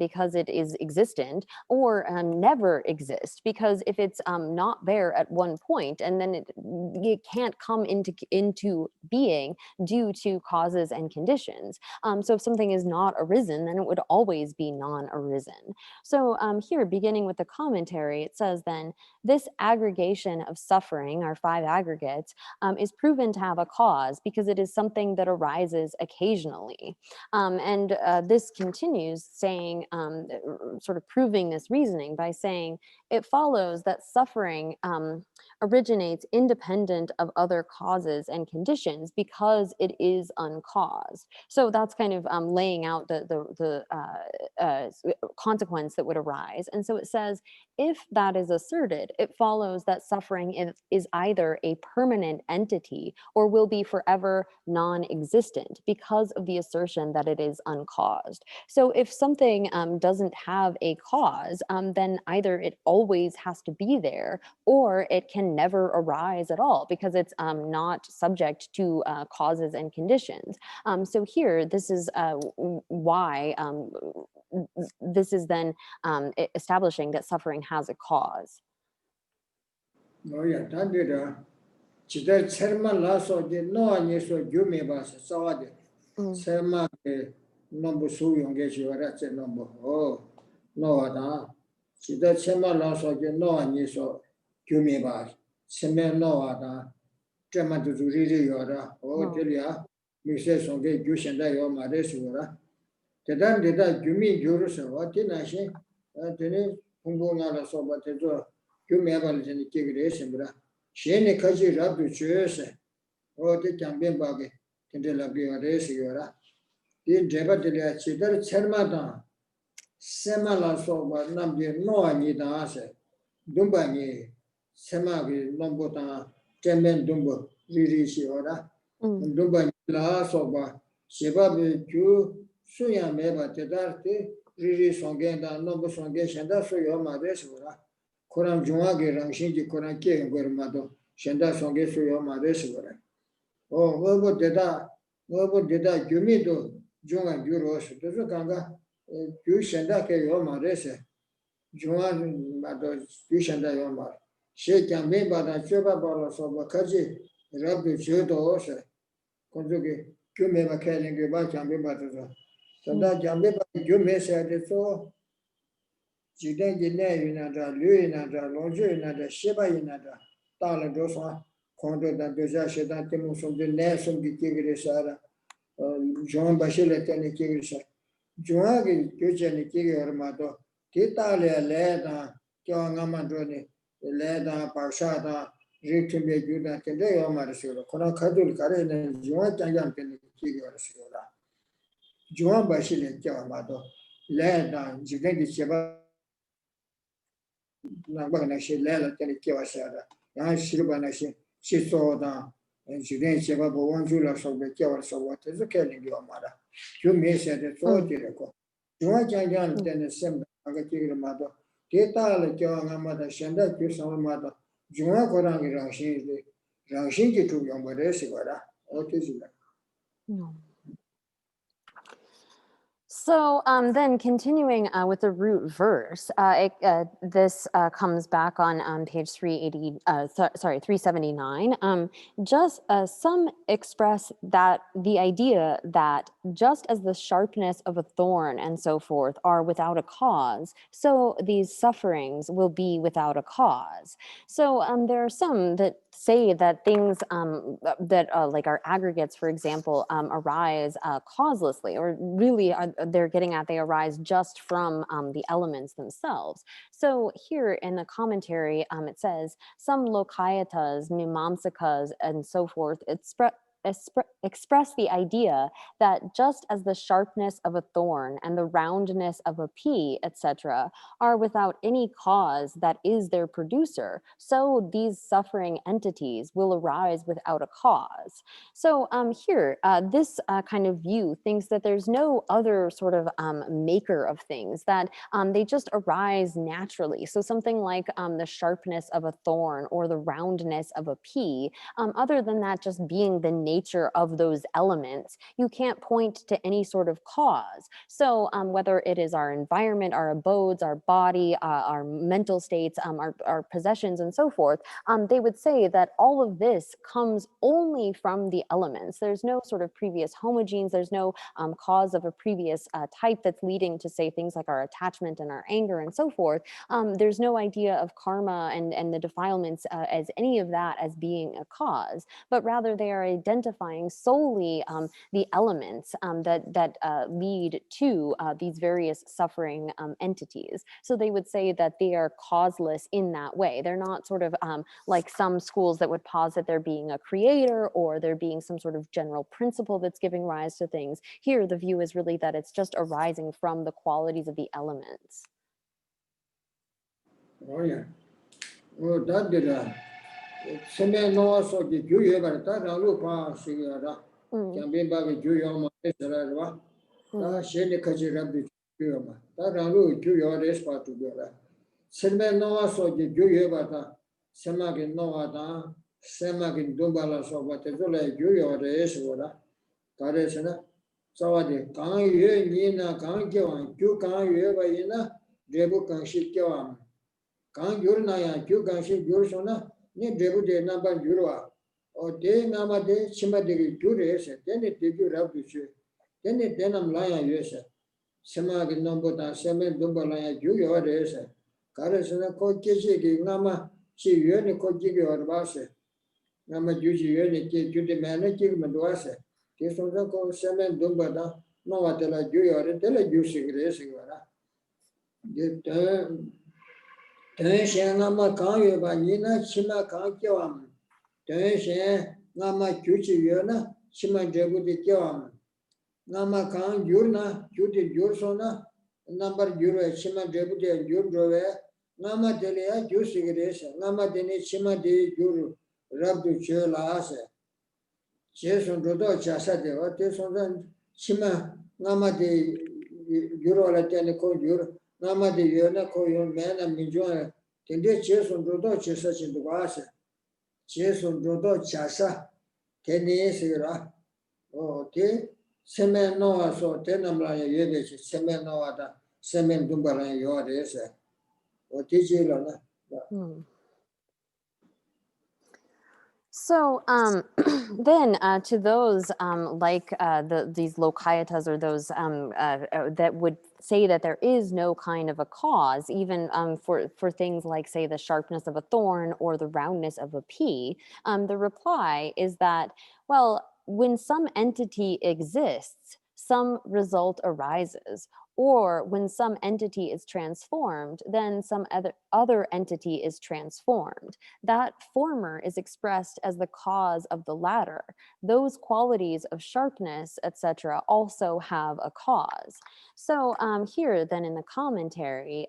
because it is existent, or never exist because if it's not there at one point and then it can't come into being due to causes and conditions. So if something is not arisen, then it would always be non-arisen. So here, beginning with the commentary, it says then, this aggregation of suffering, our 5 aggregates, is proven to have a cause because it is something that arises occasionally. And this continues saying, sort of proving this reasoning by saying, it follows that suffering originates independent of other causes and conditions because it is uncaused. So that's kind of laying out the consequence that would arise. And so it says, if that is asserted, it follows that suffering is either a permanent entity or will be forever non-existent because of the assertion that it is uncaused. So if something doesn't have a cause, then either it always has to be there or it can never arise at all because it's not subject to causes and conditions. So here, this is why this is then establishing that suffering has a cause. No, yeah, that did Chida Serma Lasso did no one is so Jumi Bas, saw it. Serma number so young as you are at the number. Oh, no, Chida Serma Lasso did no one is so Jumi Bas. Semen no other. Trema to really yora. Oh, Delia, Mrs. on the Juice and I on my resura. The done did that Jumi Jurus, what did I say? Then Pungona so but the door. Jumi Evans in the Kigration. Shane Kaji Rabu Church, or the Champion Buggy, Tindela Race Yora. The Jabatelia Chidar Chermata, Semala so, but Nambi no Anita Ase, Dumbani, Semagi, Lombota, Temen Dumbo, Riri Shiora, and Dumbani La Soba, Shibabi Ju, Suya Meba Tedarte, Riri Songenda, Nombo Songation, that's your Madesura. Koran Juagi Rangshinji Koran King Gormado, Shenda Songesu Yoma Resura. Oh, what did that? Jumido, Junga Juros, the Zukanga, Jushenda Yoma Rese, Juan Mado, Jushenda Yoma. Shake and me by the Chuba Boros of Bakaji, Rabbi Judo Ose, Konzuki, Jumi Makaling, Gibaka and Bimbato. So that Jambiba, Jumi said it so. Jiden Yinada, Luinada, Longinada, Shiba Yinada, Tala Dosa, Kondo da Doja da Timus of the Nelson di Tigrisara, John Bashilet and Tigrisa, Joagi, Jujan Tigri Armado, Titalia Leda, Kyoangamadroni, Leda, Parsada, Ritimbe Juda, Tende Omarisura, Konakadul Karen and Joan Tayan Tigrisura, Joan Bashilet Armado, Leda, Jiden Shiba. Naganashi Lela Telikawasada, Shirubanashi, Shisoda, and Judan Sheba, one Jula of the Kawas of what is the killing your mother. You may say the thought you want young then the same Agatir mother. Teta like your mother, Shanda, you saw mother. Juma Korangi Rangshinki to your mother, what is it? So then continuing with the root verse, this comes back on page 379. Just some express that the idea that just as the sharpness of a thorn and so forth are without a cause, so these sufferings will be without a cause. So there are some that say that things that like our aggregates, for example, arise causelessly, or really they're getting at they arise just from the elements themselves. So here in the commentary, it says some lokayatas, mimamsakas, and so forth, express the idea that just as the sharpness of a thorn and the roundness of a pea, etc., are without any cause that is their producer, so these suffering entities will arise without a cause. So here, this kind of view thinks that there's no other sort of maker of things, that they just arise naturally. So something like the sharpness of a thorn or the roundness of a pea, other than that just being the nature of those elements, you can't point to any sort of cause. So whether it is our environment, our abodes, our body, our mental states, our possessions, and so forth, they would say that all of this comes only from the elements. There's no sort of previous homogenes, there's no cause of a previous type that's leading to, say, things like our attachment and our anger and so forth. There's no idea of karma and the defilements as any of that as being a cause, but rather they are identical identifying solely the elements that lead to these various suffering entities. So they would say that they are causeless in that way. They're not sort of like some schools that would posit there being a creator or there being some sort of general principle that's giving rise to things. Here, the view is really that it's just arising from the qualities of the elements. Oh yeah. Oh, that did Seme no so the Jew ever that Alupa Sigara can be back with Jew Sarava. That Sheni Kaji Rabbi Juma. That Alu Jew your respa together. Seme no so the Jew ever Semagin Noada, Semagin Dumbala so what is like Jew your resora. Karesana. Sawadi Kang Yu Nina Kang Joan, Jew Kang Yu ever in a Debu Kang Shikyawan. Kang Yurnaya, Jew Kang Shik Yursona. Ne debu de number Jurua, or de Nama de Shima de Jures, then it did you have to show. Then it denam lion user. Semag number than Semen Dumba lion Julia or the Carasana Koki Nama, she yearned Koki or Vase. Nama Juji yearned to the managing Maduase. This was the called Semen Dumba, no what tell a Julia or tell a juicing racing. Tension Nama Kang Vanina, Shima Kang Kiwam. Tension Nama Chuchi Yona, Shima Jebu de Kiwam. Nama Kang Jurna, Juti Jursona, number Jura, Shima Jebu de Jurdrove, Nama Delia, Jusigres, Nama Deni Shima de Juru, Rabdu Chula Ase. Jason Rodo Chasa de Oteson, Shima, Nama de Juro Latenico Jur. Nama de Yona Koyon man and Mijoa, Tende Jason Rodo Chesa in the Vasa. Jason Rodo Chasa, 10 years era. Oh, te Semen Noah so Tenamla Yedish, Semen Noah, Semen Dumbala Yores, or Tijilana. So then to those like these lokayatas or those that would say that there is no kind of a cause, even for things like, say, the sharpness of a thorn or the roundness of a pea, the reply is that, well, when some entity exists, some result arises. Or when some entity is transformed, then some other entity is transformed. That former is expressed as the cause of the latter. Those qualities of sharpness, etc., also have a cause. So here then in the commentary,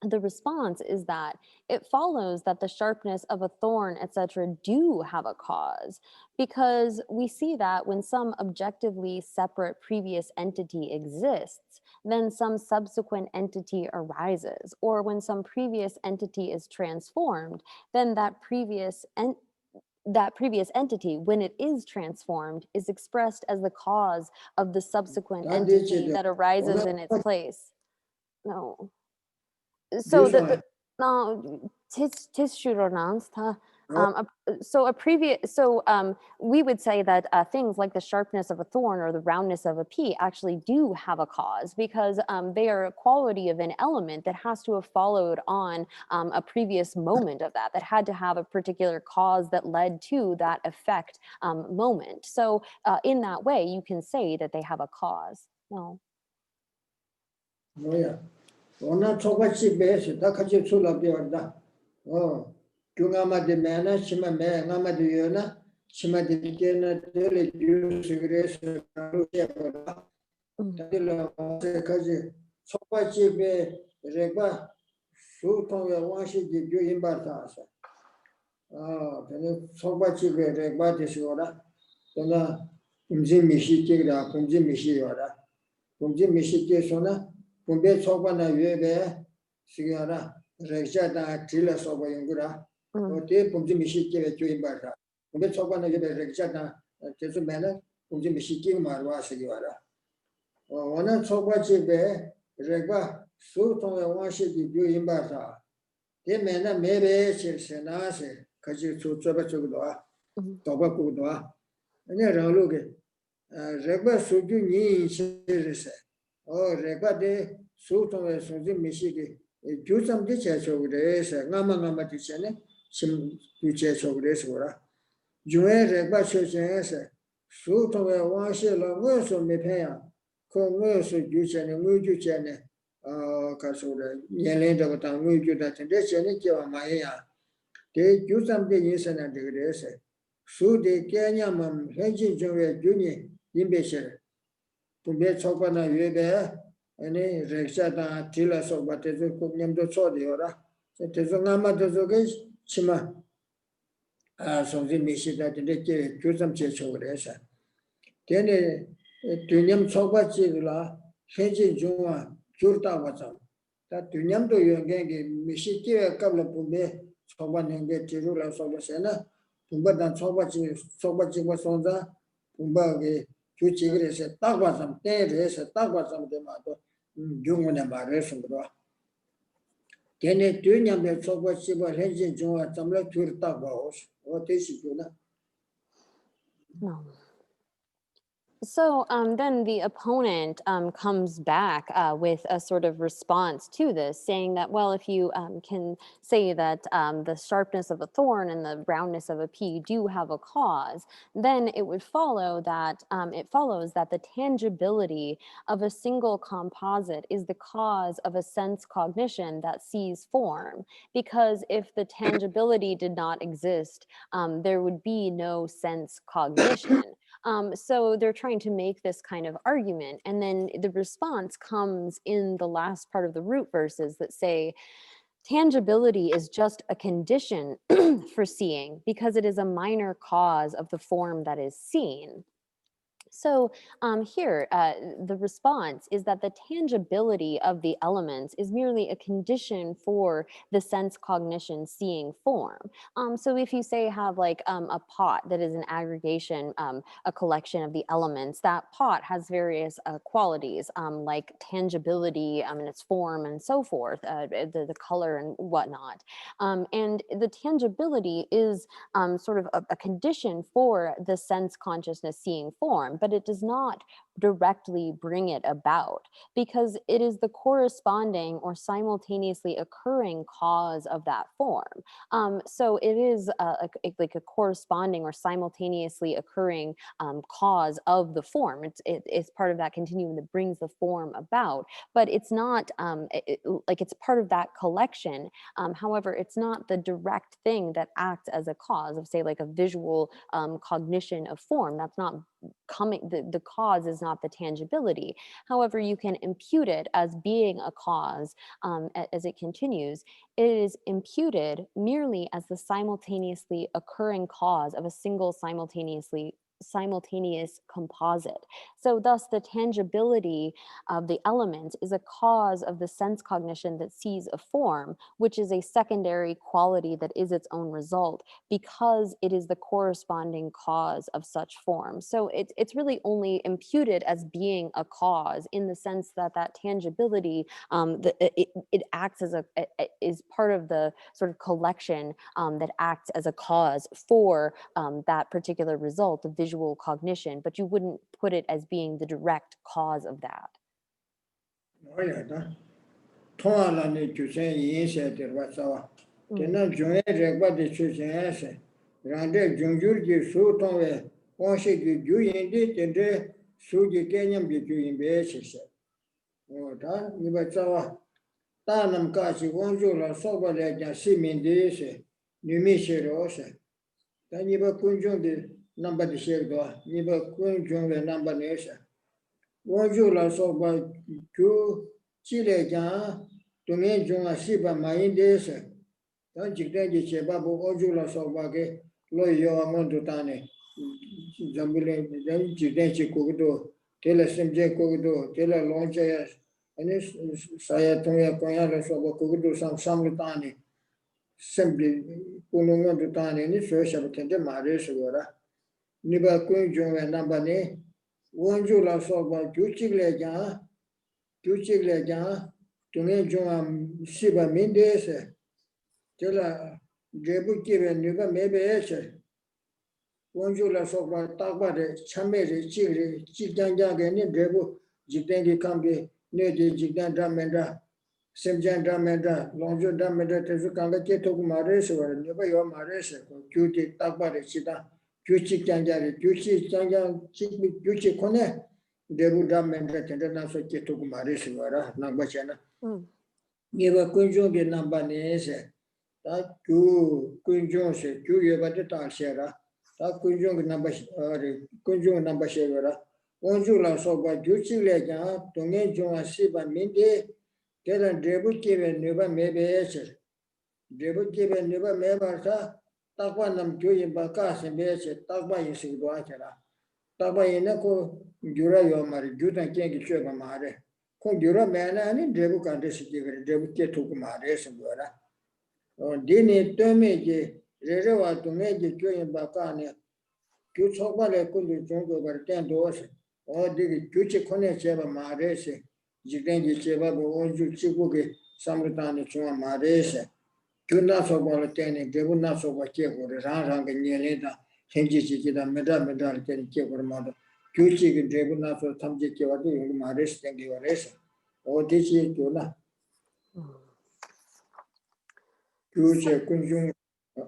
the response is that it follows that the sharpness of a thorn, etc., do have a cause, because we see that when some objectively separate previous entity exists, then some subsequent entity arises, or when some previous entity is transformed, then that previous entity, when it is transformed, is expressed as the cause of the subsequent entity that arises in its place. No. So we would say that things like the sharpness of a thorn or the roundness of a pea actually do have a cause, because they are a quality of an element that has to have followed on a previous moment of that had to have a particular cause that led to that effect moment. So in that way, you can say that they have a cause. No. Oh, yeah. Ona Tobachi base, Takachi Sula Bioda. Oh, Tungama de Mana, Shima Me, Nama de Yona, Shima de Gena, Dele, Juice, Tadilla, Kaji, Tobachi Be, Reba, Suton, Washi, the Juin Bartasa. Oh, then Tobachi Be, Reba de Sora, Dona, Umzi Mishi, Kumzi Mishi, Kumzi Mishi, Sona. Kumbe Sopana Yebe, Sigara, Rexata, Tilla Soba Yungura, or Te Pumzi Mishiki to Imbata. Kumbe Sopana Yebe Rexata, Tesumana, Pumzi Mishiki Marwa Sigara. One of Sobachi Be, Reba, Suton and Washi to Imbata. They mena maybe Senase, Kaji to Tobacudua, Tobacudua, and then look at Reba Sudu Ni Series. Oh, Rebade, Sultan and Suzy Mishiki, do some ditches over this, Nama Tichene, some ditches over this. Joe Reba Shoshan, Suit of a one shell of worse of me pay. Commerce, Juchan, and Mujuchan, Casura, Yelenda, but I'm Muju that and this and it, Maya. They do something is an aggregate. So the Kenya Mam, Henry Junior, Imbecile. To be Chopana Yebe, and a Rexata, Tilas of what is a Kunyam to Sodiora. It is a Nama to Zogas, Chima. Something missing that they do some church over there. Then a Tunyam Soba Chigla, Henry Juma, Jurta was up. That Tunyam to you again, Missiki a couple of Pumbe, Soban and get Tirula Sobasena, Pumba than Soba was on the Pumba. Chigres, a Tawasam, Teres, a Tawasam de Mato, Jungan and Bares. Then a Tunyam that Soba Siba Henry Juma, Tamla Turtavos, what is it? No. So then the opponent comes back with a sort of response to this, saying that, well, if you can say that the sharpness of a thorn and the roundness of a pea do have a cause, then it would follow that the tangibility of a single composite is the cause of a sense cognition that sees form. Because if the tangibility did not exist, there would be no sense cognition. So they're trying to make this kind of argument. And then the response comes in the last part of the root verses that say, tangibility is just a condition for seeing because it is a minor cause of the form that is seen. So here, the response is that the tangibility of the elements is merely a condition for the sense cognition seeing form. So if you say have like a pot that is an aggregation, a collection of the elements, that pot has various qualities like tangibility and its form and so forth, the color and whatnot. And the tangibility is sort of a condition for the sense consciousness seeing form, but it does not directly bring it about because it is the corresponding or simultaneously occurring cause of that form. So it is like a corresponding or simultaneously occurring cause of the form. It's part of that continuum that brings the form about, but it's not like it's part of that collection. However, it's not the direct thing that acts as a cause of, say, like a visual cognition of form. That's not coming, the cause is not the tangibility. However, you can impute it as being a cause as it continues. It is imputed merely as the simultaneously occurring cause of a single simultaneous composite. So thus the tangibility of the element is a cause of the sense cognition that sees a form, which is a secondary quality that is its own result because it is the corresponding cause of such form. So it's really only imputed as being a cause in the sense that that tangibility, it acts as is part of the sort of collection that acts as a cause for that particular result of visual cognition, but you wouldn't put it as being the direct cause of that. Number the share do, Niba Kunjung the number nation. Wonju la soba Ju Chile Jan, Tungen Junga Siba Maindes, don't you then you Chebabu Oju la soba, Loyo Amon to Tane, Zambule, then you then you could do, tell us some J could do, tell a long chairs, and this Sayatoya Koyala soba could do some Samutani. Simply Pununga to Tane, and it's first of the Maris. Niba Kunjung and Nambane, Wonju la soba, Juchile Jan, Tungen Jungam Siba Mindes, Tela Jebuki and Niba maybe Eshe. Wonju la soba, Tabade, Chamere, Chigri, Chiganja, and Drebu, Jitangi Kambi, Nedi Jitan Dramenda, Semjan Dramenda, Lonjo Dramenda, Tezukanga Ketok Mares, or never your Mares, Cutie, Tabade, Chita. Juchi Janjari, Juchi Janjan, Juchi Kone, Debuda Menda Tendanaso Ketu Mariswara, Nambachana. Never Kunjungi Nambanese, that two Kunjons, two Yabata Shera, that Kunjung number Kunjung number Shevera, Onjula Soba, Juchi Lega, Tongenjon Siba Minde, Telan Debu given never maybe Debu given never member. Takwanam Juyin Bakas and Bese, Takba in Sigduachara. Takba in Eco, Jura Yomari, Jutan King Chubamare. Con Jura Mana and Debu Candice, Debu Ketukumare, and Gura. On Dini Tomege, Rewa to make Juyin Bakane, Jutsobale Kundu Jungo over 10 doors, or the Juchi Kone Cheva Marese, Jidengi Cheva, Onju Chibuki, Samritani Chuma Marese. Do not so well attending, they would not so what careful, the Rang and Yelena, Henji, the Medal, getting careful mother. Juchi, they would not so Tamji, my rest and give a rest. Or this is Juna. Juchi, Kunjung,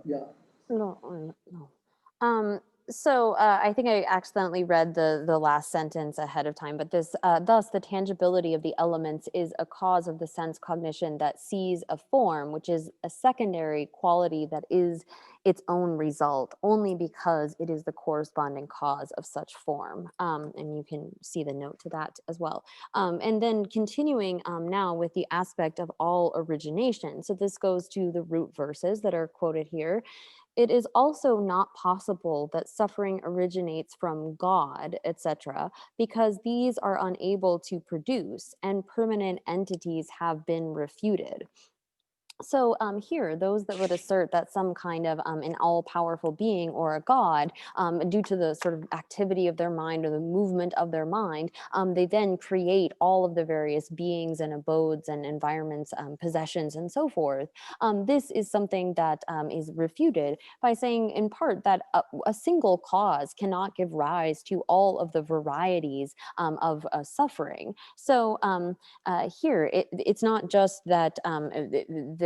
yeah. No. So I think I accidentally read the last sentence ahead of time, but this thus the tangibility of the elements is a cause of the sense cognition that sees a form, which is a secondary quality that is its own result, only because it is the corresponding cause of such form. And you can see the note to that as well. And then continuing now with the aspect of all origination. So this goes to the root verses that are quoted here. It is also not possible that suffering originates from God, etc., because these are unable to produce and permanent entities have been refuted. So here, those that would assert that some kind of an all-powerful being or a god, due to the sort of activity of their mind or the movement of their mind, they then create all of the various beings and abodes and environments, possessions, and so forth. This is something that is refuted by saying in part that a single cause cannot give rise to all of the varieties of suffering. So here, it's not just that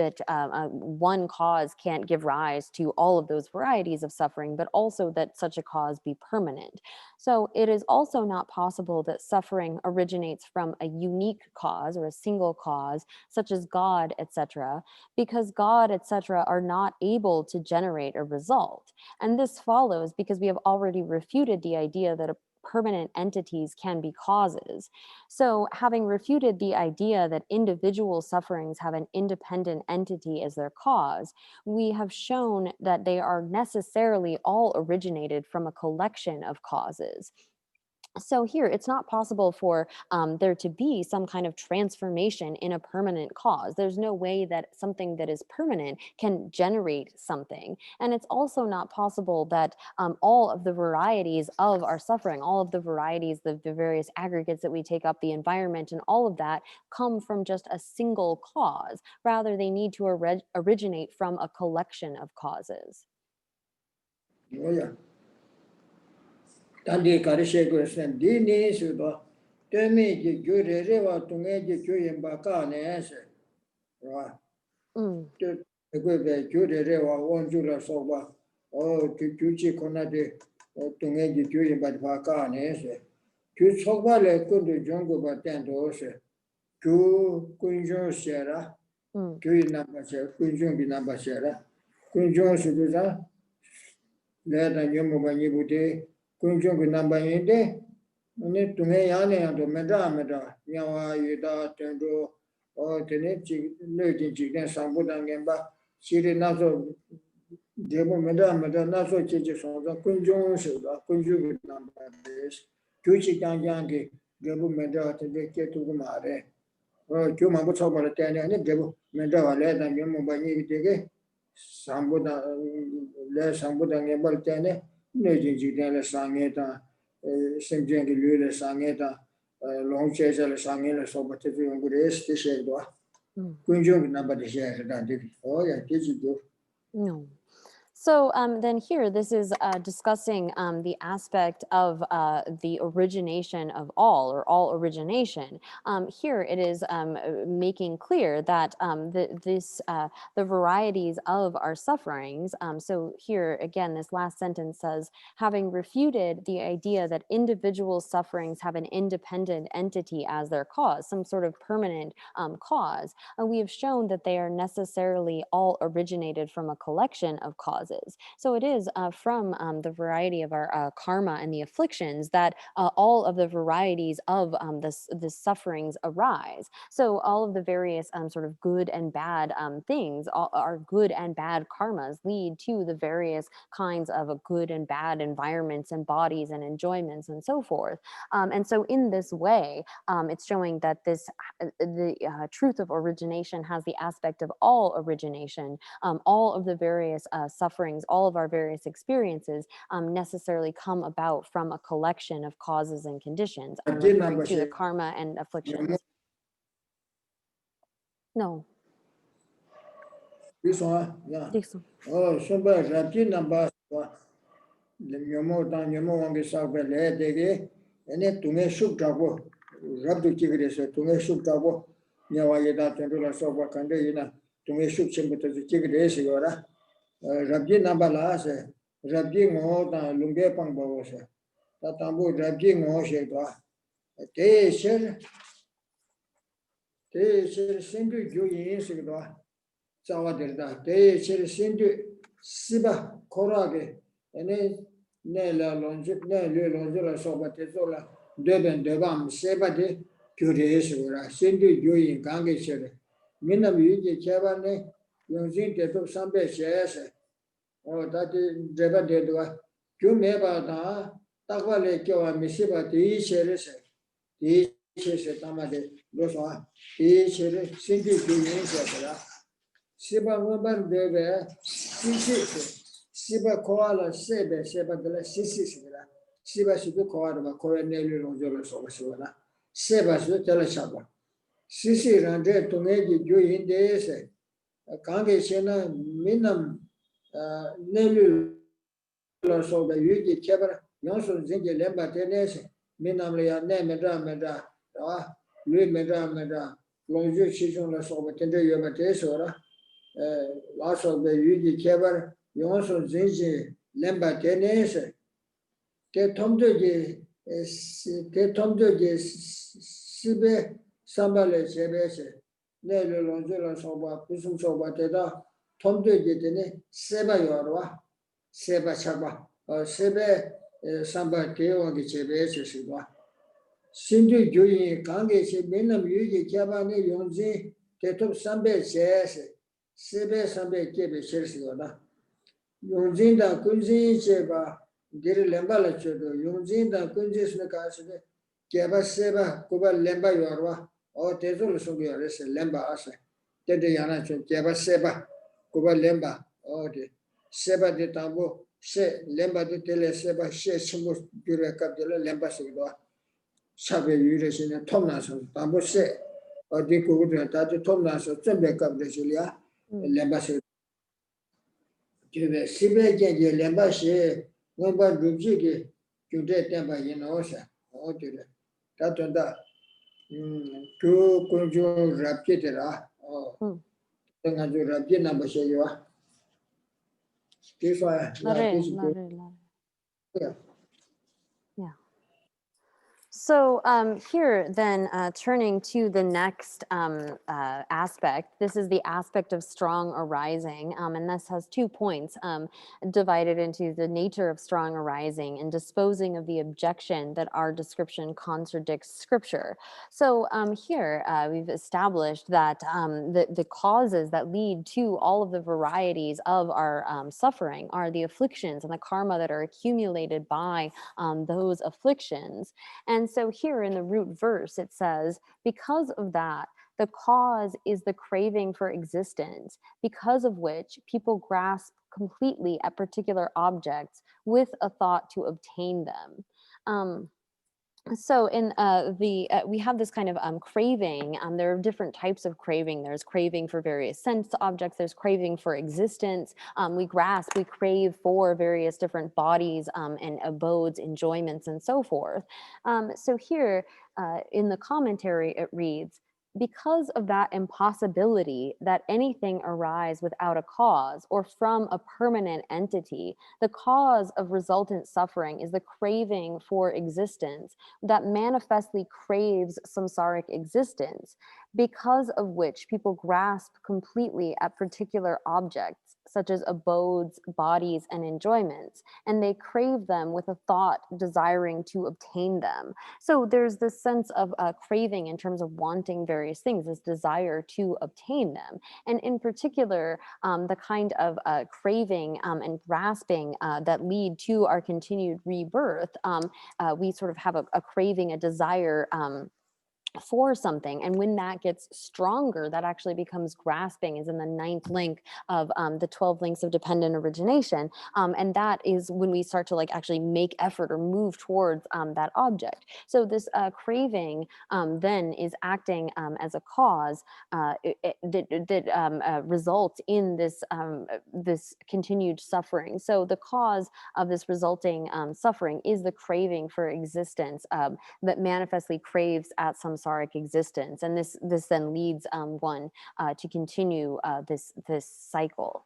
one cause can't give rise to all of those varieties of suffering, but also that such a cause be permanent. So it is also not possible that suffering originates from a unique cause or a single cause, such as God, etc., because God, etc., are not able to generate a result. And this follows because we have already refuted the idea that permanent entities can be causes. So having refuted the idea that individual sufferings have an independent entity as their cause, we have shown that they are necessarily all originated from a collection of causes. So here, it's not possible for there to be some kind of transformation in a permanent cause. There's no way that something that is permanent can generate something. And it's also not possible that all of the varieties of our suffering, all of the varieties, the various aggregates that we take up, the environment and all of that come from just a single cause. Rather, they need to originate from a collection of causes. Oh, yeah. Tandi Karishe and Dini Suba, Temi, Jude Reva, Tunge, Juyin Bakane, right? The good Jude Reva, one Jula Soba, oh, to Juchi Konade, Tunge, Juyin Bakane, to Soba, good Jungle Batando, to Kunjon Sierra, Juin number, Kunjungi number Sierra, Kunjon Subuza, let a Yumuba Kunjungi number in day. Need to me and to Medameda, Yawa, Yuda, Tendo, or Tenechi, Nuki, then Sambudangemba, Siri Nazo, Demo Medameda, Nazo Chiches on the Kunjungi number days, Tuchi Gangi, Debu Meda, to get to the Mare, or Juma was over the ten and Debu Meda, let them Yumubani Dege, Sambuda, less Sambudangemba Tene, Nuki, then Sangeta. Semjengi lule sangeta long chase le sangela so but if you grace this is what kunjung number the share that oh yeah this is good. No. So then here, this is discussing the aspect of the origination of all, or all origination. Here it is making clear that the varieties of our sufferings. So here again, this last sentence says, having refuted the idea that individual sufferings have an independent entity as their cause, some sort of permanent cause, we have shown that they are necessarily all originated from a collection of causes. So it is from the variety of our karma and the afflictions that all of the varieties of the sufferings arise. So all of the various sort of good and bad things, our good and bad karmas lead to the various kinds of good and bad environments and bodies and enjoyments and so forth. And so in this way, it's showing that the truth of origination has the aspect of all origination, all of the various sufferings, all of our various experiences necessarily come about from a collection of causes and conditions, referring to the karma and afflictions. No. This one, yeah. This one. Oh, somebody Rapti number. The Yomo Wangi Sabel, Dege, and it to me shook double. Rabdu Tigris, to me shook double. Yawayada Tendula Soba Kandina, to me shook him to the Tigris, Yora. Rabdi Nabalas, Rabdi Mo, Lunge Pangos, Tatambu Rabdi Mo Sheba. They shall send you in Sigma. Sawadirda, they shall send you Siba Korage, and then Nella Lonjit, Nelly Lonzola Sobatezola, Deben Devam, Sebade, Curious, send you in Gangisher. Minam Yuji Chavane, Yonzin to some shares, or that is Deba Dedua. You may about Takale Kyo and Missiba, the shares, the shares Tamade, those are the shares, send you in. Siba Muban Debe, Siba Koala Sebe, Seba de la Sisila, Siba Sibu Koala, Coronel Rojolos of Sivana, Seba Teleshaba. Sisi Rande to make you in the essay. A Kangashena Minam Nelu of the Yuji Cheber, Yonson Zingi Lemba Tenese, Minam Lea Nemeda Meda, Louis Meda Meda, Lonju Chison of Tender Yobatesora. Lots of the Yuji Kever, you also Zinji Lemba Tenese. Get Tomdoji Sibe Sambale Sebese, Nelo Lonzola Soba, Pusum Soba Teda, Tomdoji Tene, Seba Yorwa, Seba Chaba, or Sebe Samba Teo and the Chebese Siba. Sindu Juyi Kangi, Minam Yuji Kabane Yonzi, Tetum Sambe Sese. Sebe Sambe Kebe Shersiona. Yunzinda Kunzi Cheba, Giri Lemba Lachodo, Yunzinda Kunzi Snakasbe, Keba Seba, Kuba Lemba Yorwa, or Tezul Sugiaris, Lemba Ase, Tede Yanacho, Keba Seba, Kuba Lemba, or the Seba de Tambo, Se, Lemba de Tele Seba, She Sumus Dureka de la Lemba Sigua, Sabe Yuris in a Tomnas, Tambo Se, or Diku Tati Tomnas, or Tembeka de Julia. Lembashi to Sibe Lembashi, Nomba Dubjiki, to get them by Yenosa, or to that on that. Two Kunju Rapitera, or Tangaju Rapina Bashayo. This one, Yeah. So here then, turning to the next aspect, this is the aspect of strong arising, and this has 2 points divided into the nature of strong arising and disposing of the objection that our description contradicts scripture. So here we've established that the causes that lead to all of the varieties of our suffering are the afflictions and the karma that are accumulated by those afflictions. And so here in the root verse, it says, because of that, the cause is the craving for existence, because of which people grasp completely at particular objects with a thought to obtain them. So in we have this kind of craving. There are different types of craving. There's craving for various sense objects. There's craving for existence. We grasp, we crave for various different bodies and abodes, enjoyments, and so forth. So here in the commentary, it reads, because of that impossibility that anything arise without a cause or from a permanent entity, the cause of resultant suffering is the craving for existence that manifestly craves samsaric existence, because of which people grasp completely at particular objects, such as abodes, bodies, and enjoyments, and they crave them with a thought desiring to obtain them. So there's this sense of craving in terms of wanting various things, this desire to obtain them. And in particular, the kind of craving and grasping that lead to our continued rebirth, we sort of have a craving, a desire for something. And when that gets stronger, that actually becomes grasping, is in the 9th link of the 12 links of dependent origination. And that is when we start to like actually make effort or move towards that object. So this craving then is acting as a cause that results in this, this continued suffering. So the cause of this resulting suffering is the craving for existence that manifestly craves at samsaric existence, and this then leads one to continue this cycle.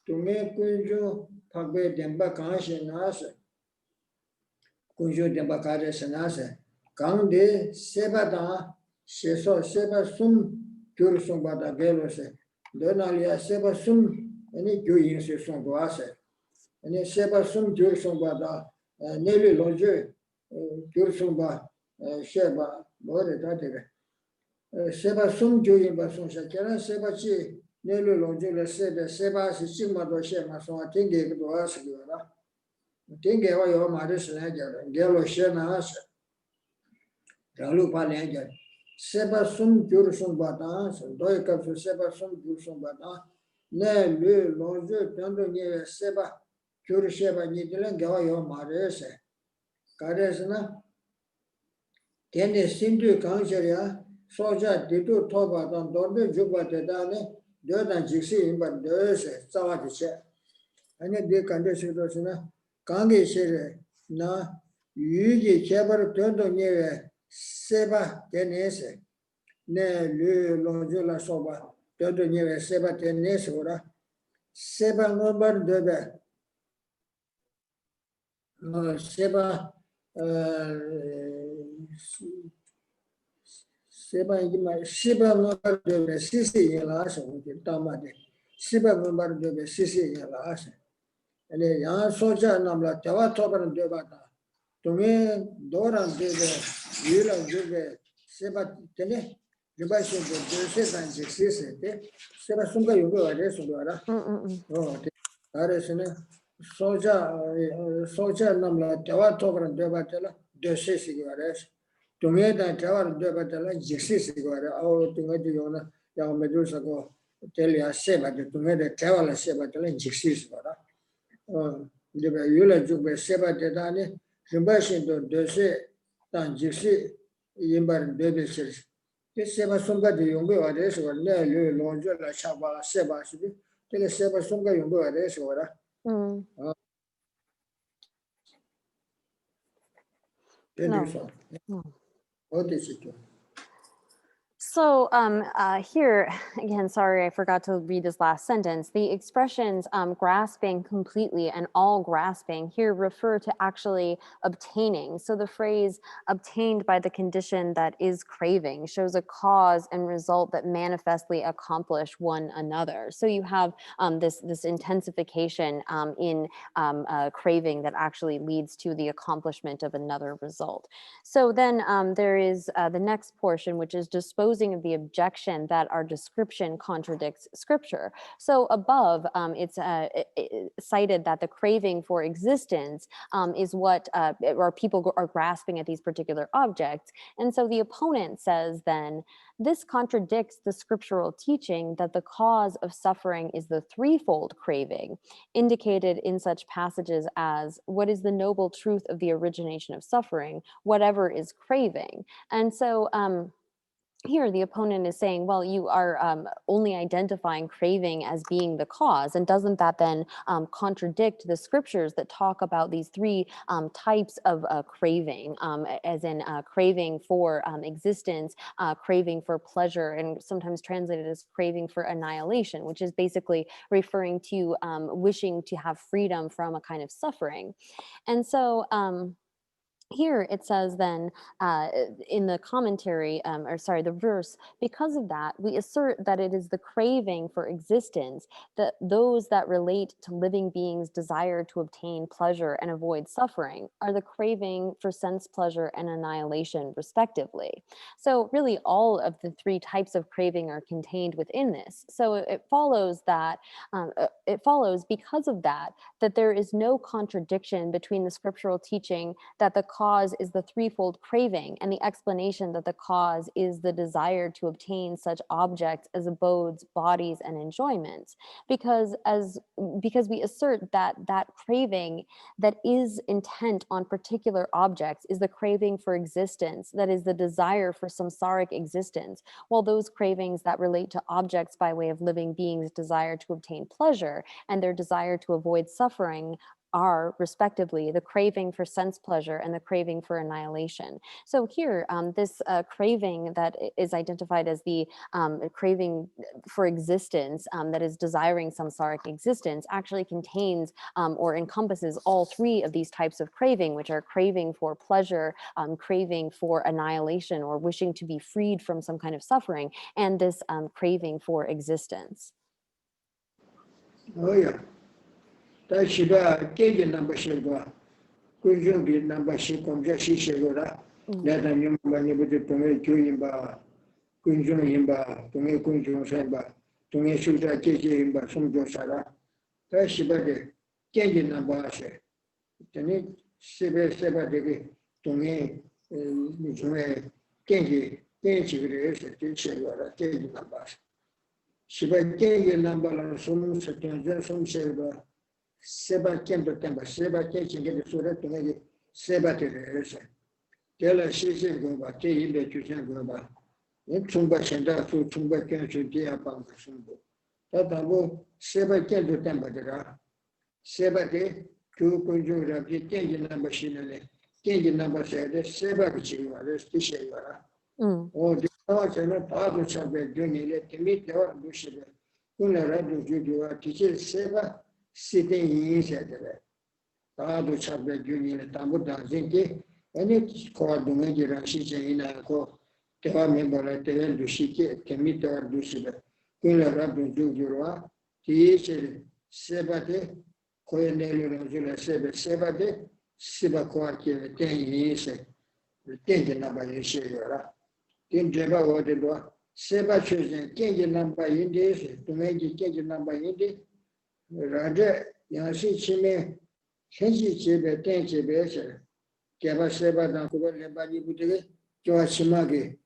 Tunge kunju phagbe demba kanshe nase kunju demba kare sanase kangde seba da sheso seba sum gyur sumba da gelo se donalia seba sum ani gyu yin se sumbo ase ani seba sum gyur sumba da neli lonje gyur sumba sheba bore da de seba sum gyu yin ba sum sha kera seba chi Nelu lonjule sebe seba si sigma do she ma so tinge do asli wala tinge wa yo ma res na ja gelo she na as dalu pa le ja seba sum jur sum bata so do ka so seba sum jur sum bata ne lu lonje tando ne seba jur sheba ni de ga wa yo ma res ka res na tene sindu kan ya soja ditu toba dan do de juba de dane Dödan jiksi imba döse sawa diche. Ane de kande sido sina kange shere na yuji chebar döndo nyewe seba tenese ne lu lonjo la soba döndo nyewe seba tenese ora seba nombar döbe seba Seba ingima Shiba nombar döbe sisi yela ase uke tamade Shiba nombar döbe sisi yela ase ele yan soja namla tawa tobaran döba ta tunge doran döbe yula döbe seba tene juba se döse dan sisi te seba sunga yugo ade sugara oh te are sene soja namla tawa tobaran döba tela döse sigara Tunge dan tawar döba tela jiksi sigara au tunge de yona ya medusa ko telia seba de tunge de tawala seba tela jiksi sigara debe yula jugbe seba de dani jumbashi do döse dan jiksi yimbar döbe sirs ke seba sunga de yongbe wade sigara ne lu lonjo la chaba seba sibi tele seba sunga yongbe wade sigara So here, again, sorry, I forgot to read this last sentence. The expressions grasping completely and all grasping here refer to actually obtaining. So the phrase obtained by the condition that is craving shows a cause and result that manifestly accomplish one another. So you have this intensification in craving that actually leads to the accomplishment of another result. So then there is the next portion, which is disposing posing of the objection that our description contradicts scripture. So above, it's cited that the craving for existence is what or people are grasping at these particular objects. And so the opponent says then, this contradicts the scriptural teaching that the cause of suffering is the threefold craving, indicated in such passages as, what is the noble truth of the origination of suffering, whatever is craving. And so here the opponent is saying, well, you are only identifying craving as being the cause, and doesn't that then contradict the scriptures that talk about these three types of craving, as in craving for existence, craving for pleasure, and sometimes translated as craving for annihilation, which is basically referring to wishing to have freedom from a kind of suffering. And so here it says then in the commentary, the verse, because of that, we assert that it is the craving for existence, that those that relate to living beings' desire to obtain pleasure and avoid suffering are the craving for sense pleasure and annihilation, respectively. So really all of the three types of craving are contained within this. So it follows that, because of that, that there is no contradiction between the scriptural teaching that the cause is the threefold craving and the explanation that the cause is the desire to obtain such objects as abodes, bodies, and enjoyments. Because we assert that that craving that is intent on particular objects is the craving for existence, that is the desire for samsaric existence, while those cravings that relate to objects by way of living beings' desire to obtain pleasure and their desire to avoid suffering are respectively the craving for sense pleasure and the craving for annihilation. So here, this craving that is identified as the craving for existence, that is desiring samsaric existence, actually contains or encompasses all three of these types of craving, which are craving for pleasure, craving for annihilation or wishing to be freed from some kind of suffering, and this craving for existence. Oh yeah. Da shiba keje number shego. Kunjung bi number shikom ja shishego da. Da da nyum ba ni bude tome kyuyimba. Kunjung yimba, tome kunjung senba. Tome shuja keje yimba sumjo sara. Da shiba de keje number she. Tene seba de tome jume keje gre se shego da keje number. Shiba keje number la sum se sum shego. Seba kendo temba, seba kechi gede sura tunegi, seba terese. Tela shise goba, te ibe chusen goba. In tumba shenda su tumba kensu dia panga sumbo. Tatambo seba kendo temba dera. Seba de tu kunju rabi kenji namba shinane. Kenji namba sede seba kichiwa, restishe yara. O de tawa chana taadu chabe dunile, temi tewa dushile. Kuna radu judiwa, tichil seba, sitting in Saturday. Tadu Chabba Junior Tambuta Zinki, and it's called the major Rashicha in a co. Tewa member at the end to Shiki, Temita or Dushida. Kula Rabu Jujura, Tiche, Sebate, Coyanelli Rosula Sebate, Sibaquaki, 10 years, the 10 number in Shayara. Tim Jeba or the door, Seba chosen 10 number in this, to make it 10 number in this. Raja Yansi Chime, Hensi Chibe, Tenchibe, Keva Seba, Nakuba, Lebani Butte, Joa Chimagi,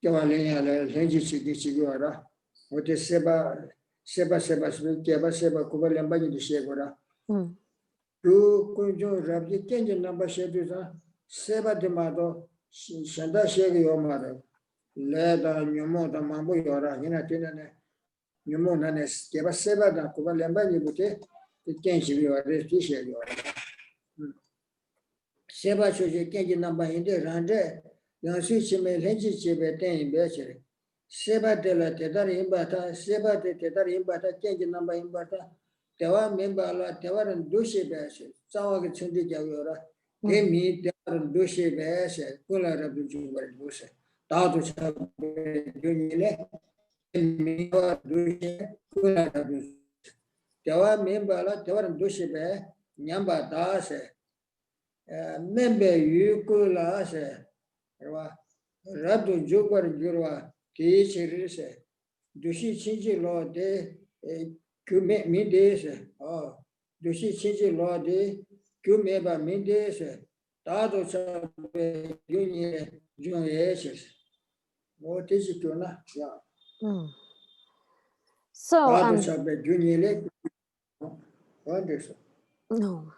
Joa Lena, Hensi Chigura, what is Seba, Keva Seba, Kuba Lambani de Shegura. Two Kunjo Rabbi Kenji number Sheduza, Seba de Mado, Shanda Shegi Omara, Leda Numo, the Mambo Yora, Hinatina. Numonanes, che va seba da come le ambani bute, che kenji vi ore tishe yore. Seba choje kenji namba inde rande, yansi chime lenji chibe ten imbecere. Seba de la tedari imbata, seba de tedari imbata, kenji namba imbata, tewa memba la tewaran dushe bese, sawa ke chundi jawora, ke mi tewaran dushe bese, kula rabu juwar dushe. Tadu chabe junile, Tewa member la Tewa Dushibe, Nyamba Dase, Membe Yukula Se, Radu Jupar Jurwa, Teachers, Dushi Chinji law de Kume Mindes, oh, Dushi Chinji law de Kumeba Mindes, Tado Sabe Union Juniors. What is it to not? Yeah. So, Tado Sabe Junior. Wonderful. no.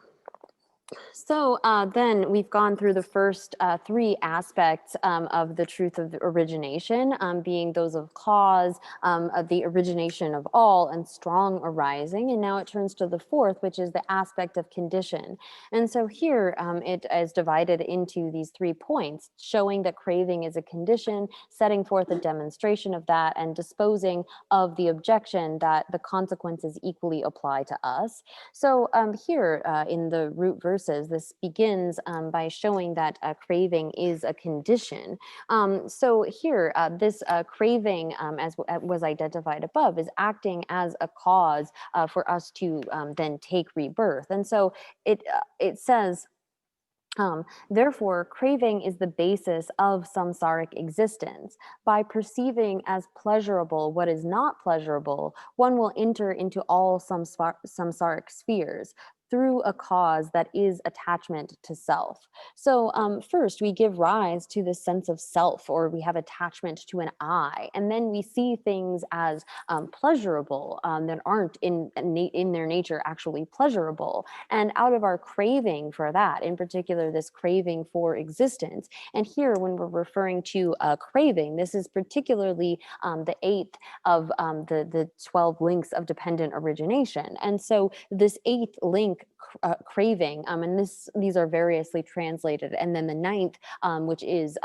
So then we've gone through the first three aspects of the truth of the origination, being those of cause, of the origination of all, and strong arising. And now it turns to the fourth, which is the aspect of condition. And so here it is divided into these 3 points, showing that craving is a condition, setting forth a demonstration of that, and disposing of the objection that the consequences equally apply to us. So here in the root verses, this begins by showing that craving is a condition. So here, this craving, as was identified above, is acting as a cause for us to then take rebirth. And so it says, therefore, craving is the basis of samsaric existence. By perceiving as pleasurable what is not pleasurable, one will enter into all samsaric spheres through a cause that is attachment to self. So first we give rise to the sense of self, or we have attachment to an I, and then we see things as pleasurable that aren't in their nature actually pleasurable. And out of our craving for that, in particular this craving for existence, and here when we're referring to craving, this is particularly the 8th of the 12 links of dependent origination. And so this 8th link, craving, and these are variously translated, and then the 9th, which is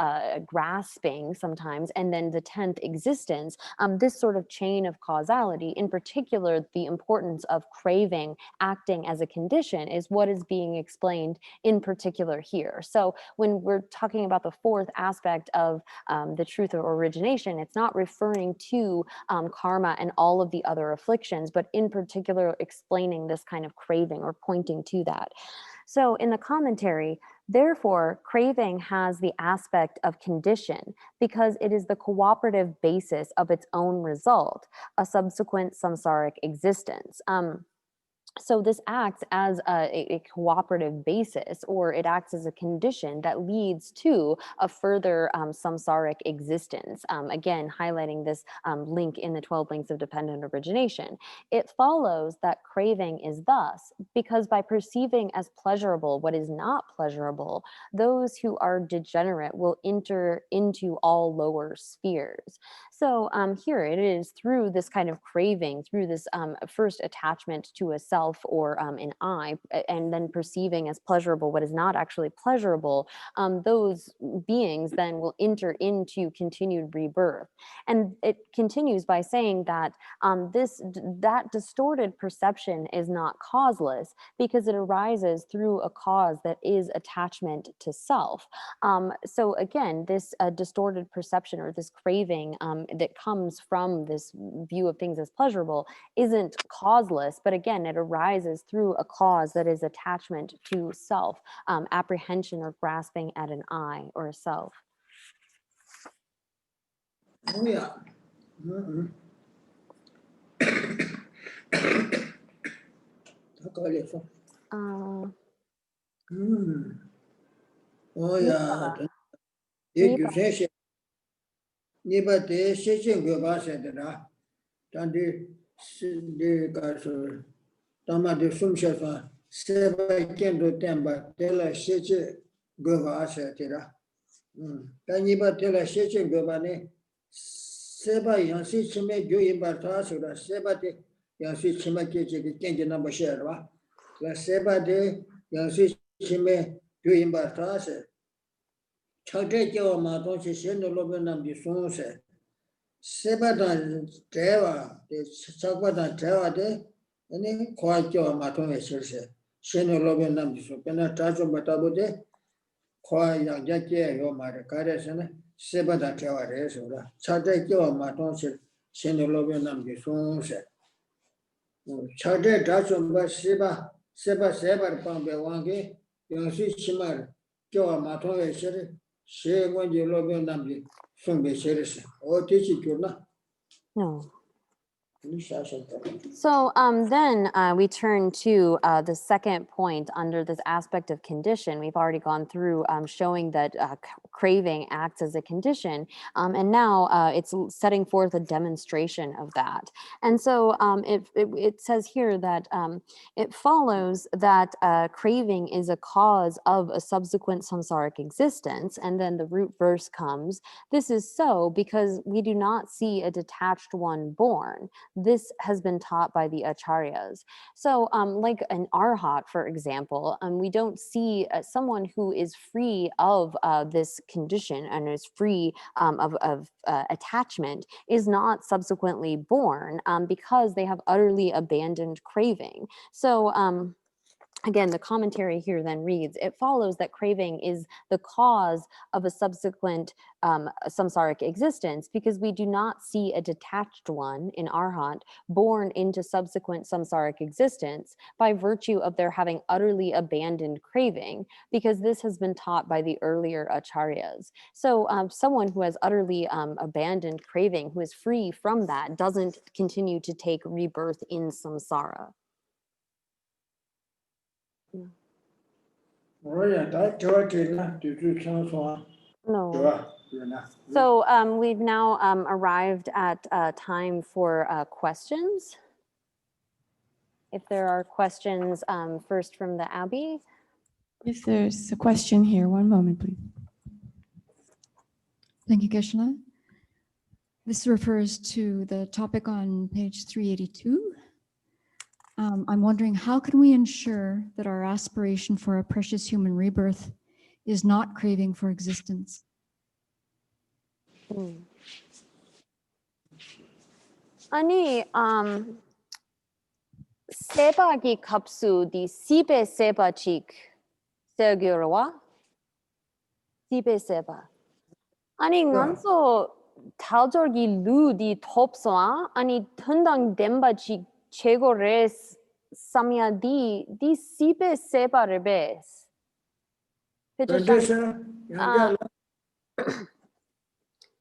grasping sometimes, and then the 10th, existence, this sort of chain of causality, in particular the importance of craving acting as a condition, is what is being explained in particular here. So when we're talking about the 4th aspect of the truth of origination, it's not referring to karma and all of the other afflictions, but in particular explaining this kind of craving or pointing to that. So in the commentary, therefore, craving has the aspect of condition because it is the cooperative basis of its own result, a subsequent samsaric existence. So this acts as a cooperative basis, or it acts as a condition that leads to a further samsaric existence. Again, highlighting this link in the 12 links of dependent origination. It follows that craving is thus, because by perceiving as pleasurable what is not pleasurable, those who are degenerate will enter into all lower spheres. So here it is through this kind of craving, through this first attachment to a self or an I, and then perceiving as pleasurable what is not actually pleasurable, those beings then will enter into continued rebirth. And it continues by saying that that distorted perception is not causeless because it arises through a cause that is attachment to self. So again, this distorted perception or this craving that comes from this view of things as pleasurable isn't causeless, but again, it arises through a cause that is attachment to self, apprehension or grasping at an I or a self. Oh, yeah. Oh, yeah. Niba de Shechin Goba said that. Tandi de Gaso Tama de Sumshafa, Seba Kendo Temba, Tela Sheche Goba said that. Taniba Tela Shechin Gobane, Seba Yansi Chime Joimba Tasura, Seba de Yansi Chimaki, Kenji number share. La Seba de Yansi Chime Joimba Tasa. Chate Jawa Matonsi Sendo Lobenam de Sonse. Sebadan Deva, the Sakbadan Deva de, and then quite your Matone Sirse. Sheno Lobenam de Sopena Tajo Matabo de, quite young Jackie, your Maracades, and Sebadan Deva Resura. Chate your Maton Sheno Lobenam de Sonse. Chate Tajo Basiba, Seba Pambe Wangi, Yansi Chimar, Joa Matone Sir, she when you Lobenam de Some serious. Oh, teach it, you're not. No. So then we turn to the second point under this aspect of condition. We've already gone through showing that craving acts as a condition, and now it's setting forth a demonstration of that. And so it says here that it follows that craving is a cause of a subsequent samsaric existence, and then the root verse comes. This is so because we do not see a detached one born. This has been taught by the acharyas. So like an arhat, for example, we don't see someone who is free of this condition and is free of attachment is not subsequently born because they have utterly abandoned craving. So again, the commentary here then reads, it follows that craving is the cause of a subsequent samsaric existence because we do not see a detached one in arhat born into subsequent samsaric existence by virtue of their having utterly abandoned craving, because this has been taught by the earlier acharyas. So someone who has utterly abandoned craving, who is free from that, doesn't continue to take rebirth in samsara. No. So we've now arrived at time for questions. If there are questions, first from the Abbey. If there's a question here, one moment, please. Thank you, Geshe. This refers to the topic on page 382. I'm wondering, how can we ensure that our aspiration for a precious human rebirth is not craving for existence? 아니, 세바기 값수 디 시베 세바직 세교로와 시베 세바. 아니, 간소 탈절기 루디 톱소아 아니 튼당 뎀바직 제거레스 삼야 디 시베 세바레베스.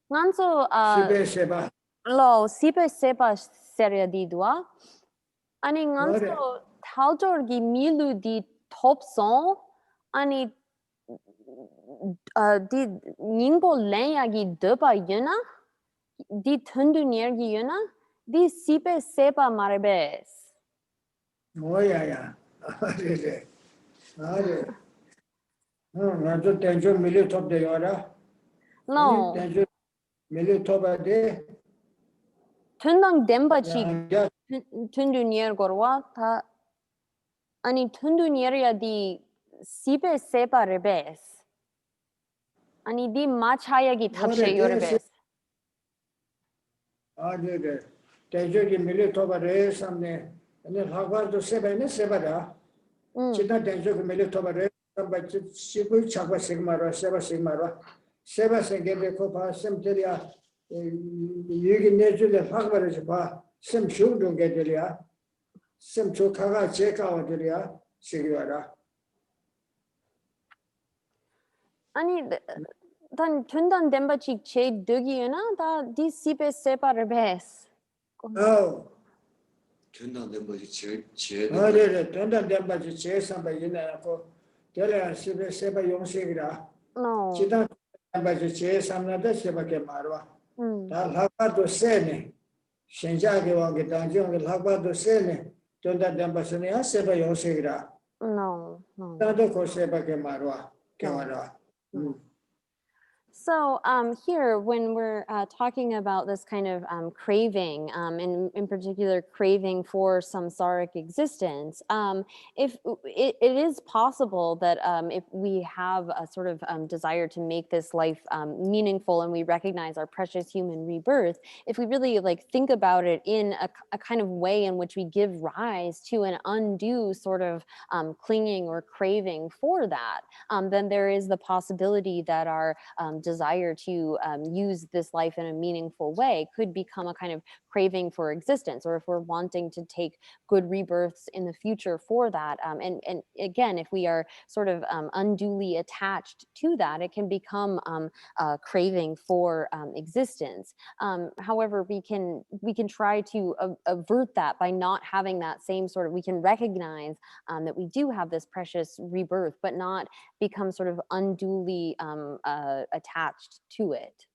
간소 시베 세바. 로 시베 세바 세리아디도아 아니 간소 탈절기 밀루디 톱소 아니 디 닝보 랭야기 드바 유나 디 튼두니르기 유나 디 시베 세바 마레베스 뭐야야 아레레 아레 나도 텐션 밀리 톱데 요라 no 텐션 밀리 톱데 튼당 뎀바치 튼두니르 거와 다 아니 튼두니르야 디 시베 세바 레베스 아니 디 마차야기 탑셰 요레베스 아네네 텐션이 밀리 톱데 삼네 아니 하과도 세바네 세바다 지다 텐션 밀리 톱데 삼바치 시부 차과 시그마로 세바 시그마로 세바 생게데 코파 셈테리아 여기 내줄에 확발해서 봐. 셈 쇼도 게들이야. 셈 조카가 제가와들이야. 시기와라. 아니 단 튼단 뎀바치 제 득이나 다 디시베 세바르베스 전당 덴바지 제 아래래 전당 덴바지 제 삼바 이나고 데레 시베 세바 용식이라. no 지단 덴바지 제 삼나데 세바게 말와. 다 학바도 세네. 신자게 왕게 당정게 학바도 세네. 전당 덴바스네 세바 용식이라. no 다도 고 세바게 말와. 개와라. So here, when we're talking about this kind of craving, and in particular craving for samsaric existence, if it is possible that if we have a sort of desire to make this life meaningful and we recognize our precious human rebirth, if we really think about it in a kind of way in which we give rise to an undue sort of clinging or craving for that, then there is the possibility that our desire desire to use this life in a meaningful way could become a kind of craving for existence, or if we're wanting to take good rebirths in the future for that. And again, if we are sort of unduly attached to that, it can become a craving for existence. However, we can try to avert that by not having that same sort of, we can recognize that we do have this precious rebirth, but not become sort of unduly attached to it.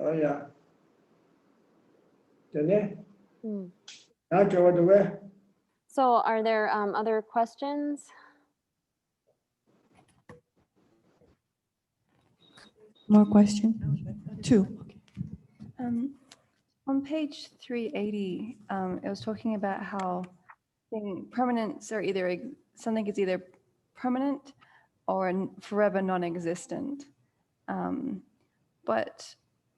Oh yeah. So are there other questions? More questions? Two. On page 380, it was talking about how permanents are either, something is either permanent or forever non-existent. But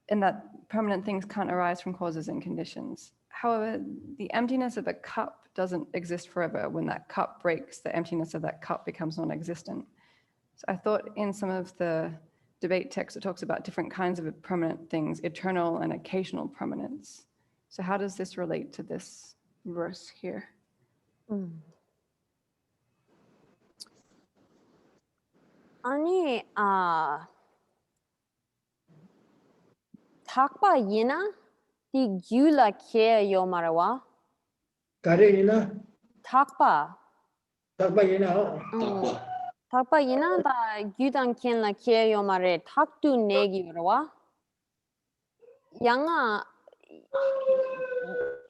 in that permanent things can't arise from causes and conditions. However, the emptiness of a cup doesn't exist forever. When that cup breaks, the emptiness of that cup becomes non-existent. So I thought in some of the debate text, it talks about different kinds of permanent things, eternal and occasional permanence. So how does this relate to this verse here? 아니, takpa yina di gyula ke yo marawa. Karina. Takpa. Takpa yina. Takpa yina da gyudan ken la ke yo mare taktu negi marawa. Yanga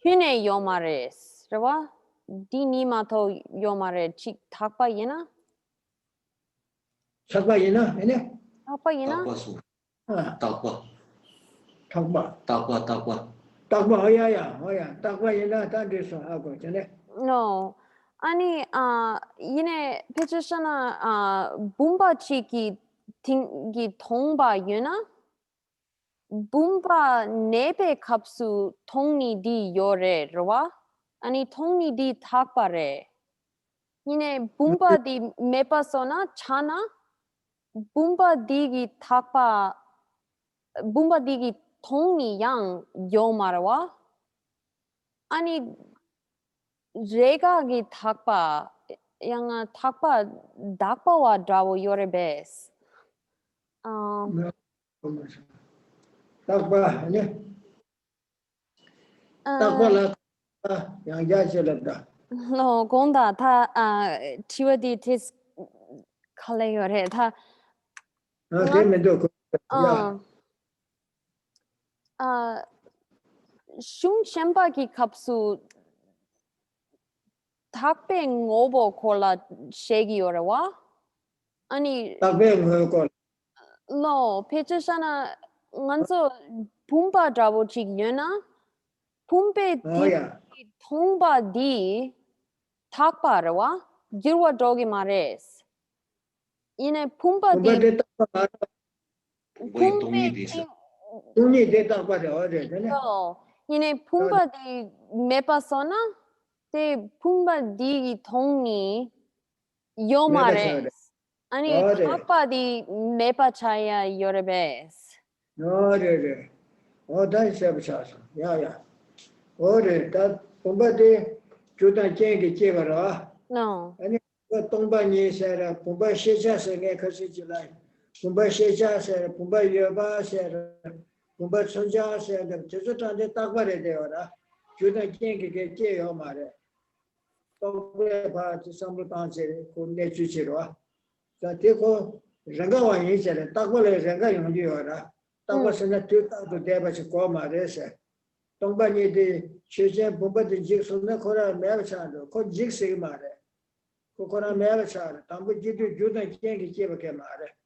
hune yo mares, rawa? Di ni mato yo mare chik takpa yina. Takpa yina, ini. Takpa yina. Takpa. Oh yeah. Takpa yina, that is ako, jane. No. Ani yine pechashana bumba chiki tingi tongba yuna. Bumba nebe kapsu tongni di yore rawa. Ani tongni di takpa re. Yine bumba di mepasona chana. Bumba digi takpa. Bumba digi tongni yang yo marawa. Ani rega gi takpa yang takpa dakpa wa drawo yore bes. Takpa, ini. Takpa la yang jaje labda. No, gonda ta chiwadi tis kale yore ta. Shung shempa ki kapsu takpe ngobo kola shegi yore wa? Ani Takpe ngobo. No, pechashana nganso pumpa drabo chik yena. Pumpe di tongba di takpa rawa. Girwa drogi mares. Ine pumpa di Tuni de takpa de ore. No, ine pumpa di mepasona. Te pumpa di tongni yo mares. Ani takpa di mepa chaya yorebes. No, re. Oh, that's a yeah. Ore, that pumba de judan jengi jevara. No. Ani tongba ni sera, pumba shecha senge kasi jilai. Pumba shecha sera, pumba yoba sera, pumba sonja sera, jesu tande takba re de ora. Judan jengi ke je yo mare. Tongba pa sambu tanse ko ne chuchiro. Sa teko ranga wa yin sera, takba le ranga yung ji ora. Takba sena tu ta to deba se ko mare se. Tongba ni de chechen pumba de jikso na kora mera chando, ko jikse mare. Ko kora mera chando, tambu jidu judan jengi jeba ke mare.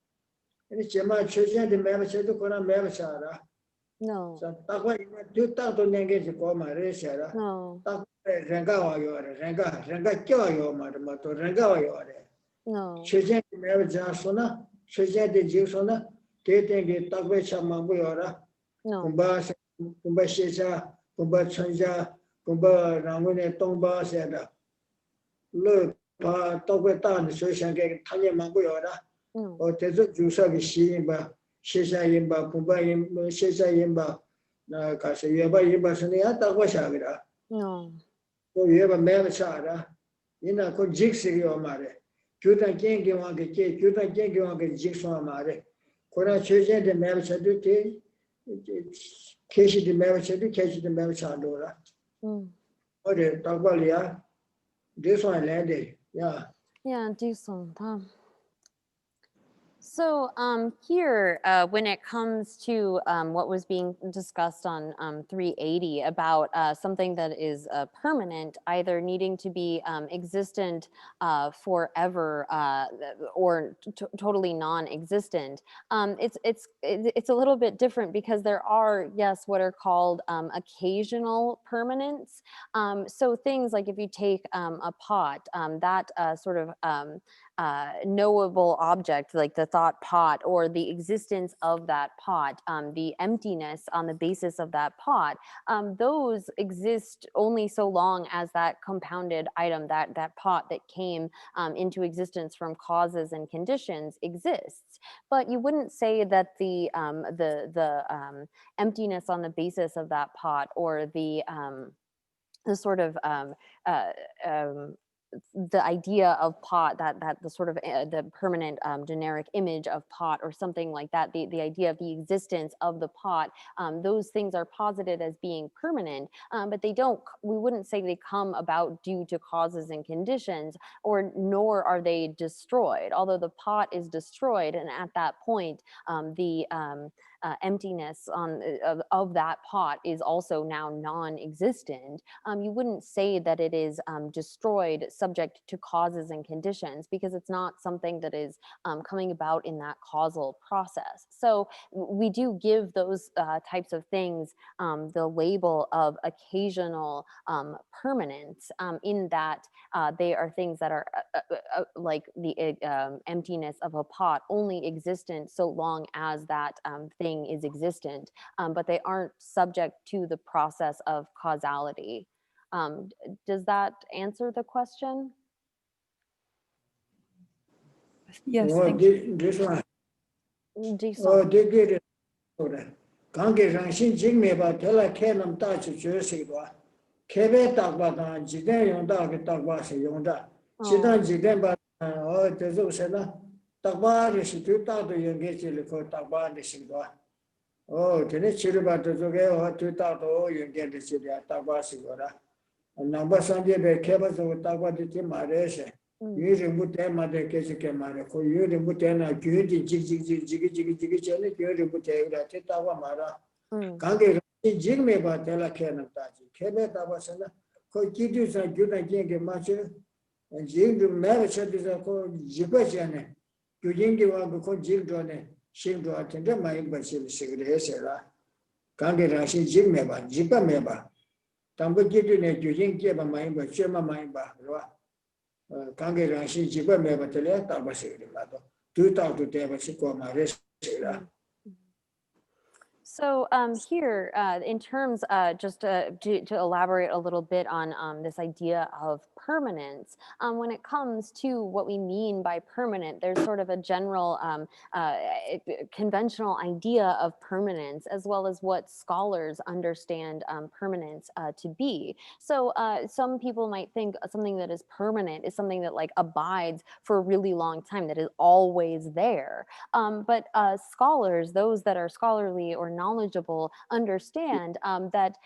Ini chema chechen de mera chando kora mera chando. No. Sa takwa ina tu ta to nenge se ko mare se ra. No. Takwa ranga wa yo re, ranga kyo yo mare ma to ranga wa yo re. No. Chechen de mera chando na, chechen de jikso na, te tengi takwa chama bu yo ra. No. Kumba shecha, kumba chanja, kumba rangune tongba seda. Lo pa tokwe tan so shangge tanye mangu yora. or there's a juicer yimba, Shesha yimba, Pumba yimba, Shesha yimba, Casa Yaba yimba, Saniata Washavira. No. So you have a Mavachara, in a good jixi or mare. Juta Gengi on the cake, Juta Gengi on the jigsaw mare. Kora Church the Mavachadu, Kashi the Mavachadu, Kashi the Mavachadora. Or the Tagwalia, this one landed, yeah. Yeah, do some. So here, when it comes to what was being discussed on 380 about something that is permanent, either needing to be existent forever or totally non-existent, it's a little bit different because there are, yes, what are called occasional permanence. So things like if you take a pot, that sort of knowable object like the thought pot or the existence of that pot, the emptiness on the basis of that pot, those exist only so long as that compounded item, that pot that came into existence from causes and conditions exists. But you wouldn't say that the emptiness on the basis of that pot or the sort of the idea of pot, that the sort of the permanent generic image of pot or something like that, the idea of the existence of the pot, those things are posited as being permanent, but we wouldn't say they come about due to causes and conditions, or nor are they destroyed, although the pot is destroyed, and at that point the emptiness of that pot is also now non-existent. You wouldn't say that it is destroyed subject to causes and conditions, because it's not something that is coming about in that causal process. So we do give those types of things the label of occasional permanence, in that they are things that are like the emptiness of a pot, only existent so long as that thing is existent, but they aren't subject to the process of causality. Does that answer the question? Yes, Oh, thank you. this one. Jason. Oh, they get it. Gange Rangshin Jimmy about Tela Kenam Tachi Jersey. Kebe Takbata, Jiden Yonda, Takbasi Yonda. Jidan Jiden, oh, there's also Takbar is to talk to you get you for Takbar is in one. Oh, Tenichiriba to Zoge or to talk to all you get the city at Tabasi. And number Sunday, the cables of Tabati Mareshe. You remove them at the Kesike Marako, you remove them at Judy Jiggy, you remove that Tawa Mara. Kange Jimmy about Tela Kenam Tachi. Kebe Tabasana, Kokidus and Judah Jing Macher, and Jing to marriage is a called Jibajane. You didn't give up because Jim Donne, Shim to attend my embassy, Secretary. Kange Rashi Jim Meba, Jipa Meba. Tambo Gidune, you didn't give a mind, but Shema Maiba. Kange Rashi Jipa Meba Tele, Tabasi, 2000 to Tabasiko, my rest. So here, in terms, just to elaborate a little bit on this idea of permanence, when it comes to what we mean by permanent, there's sort of a general conventional idea of permanence, as well as what scholars understand permanence to be. So some people might think something that is permanent is something that like abides for a really long time, that is always there. But scholars, those that are scholarly or knowledgeable, understand that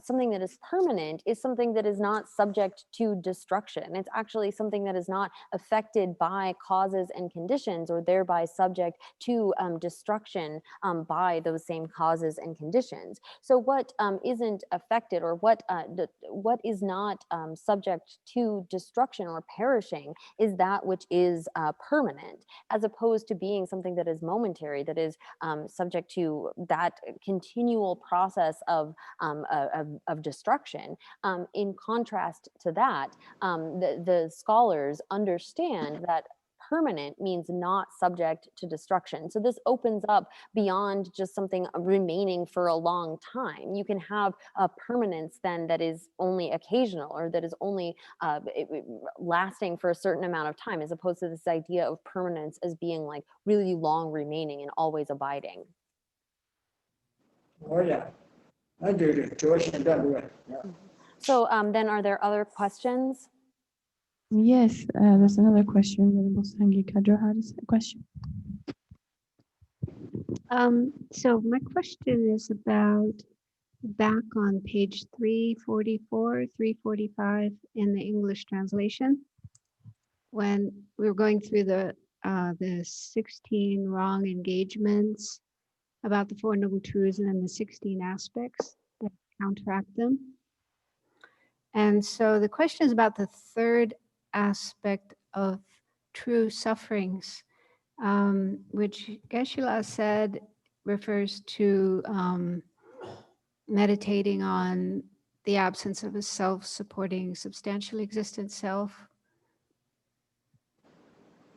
something that is permanent is something that is not subject to destruction. It's actually something that is not affected by causes and conditions, or thereby subject to destruction by those same causes and conditions. So what isn't affected, or what is not subject to destruction or perishing, is that which is permanent, as opposed to being something that is momentary, that is subject to that continual process of destruction. In contrast to that, the scholars understand that permanent means not subject to destruction. So this opens up beyond just something remaining for a long time. You can have a permanence then that is only occasional, or that is only lasting for a certain amount of time, as opposed to this idea of permanence as being like really long remaining and always abiding. Oh yeah, I did it. So then are there other questions? Yes, there's another question. Venerable Sangye Kadra has a question. So my question is about back on page 344, 345 in the English translation, when we were going through the 16 wrong engagements about the Four Noble Truths and then the 16 aspects that counteract them. And so the question is about the third aspect of true sufferings, which Geshe said refers to meditating on the absence of a self-supporting substantially existent self.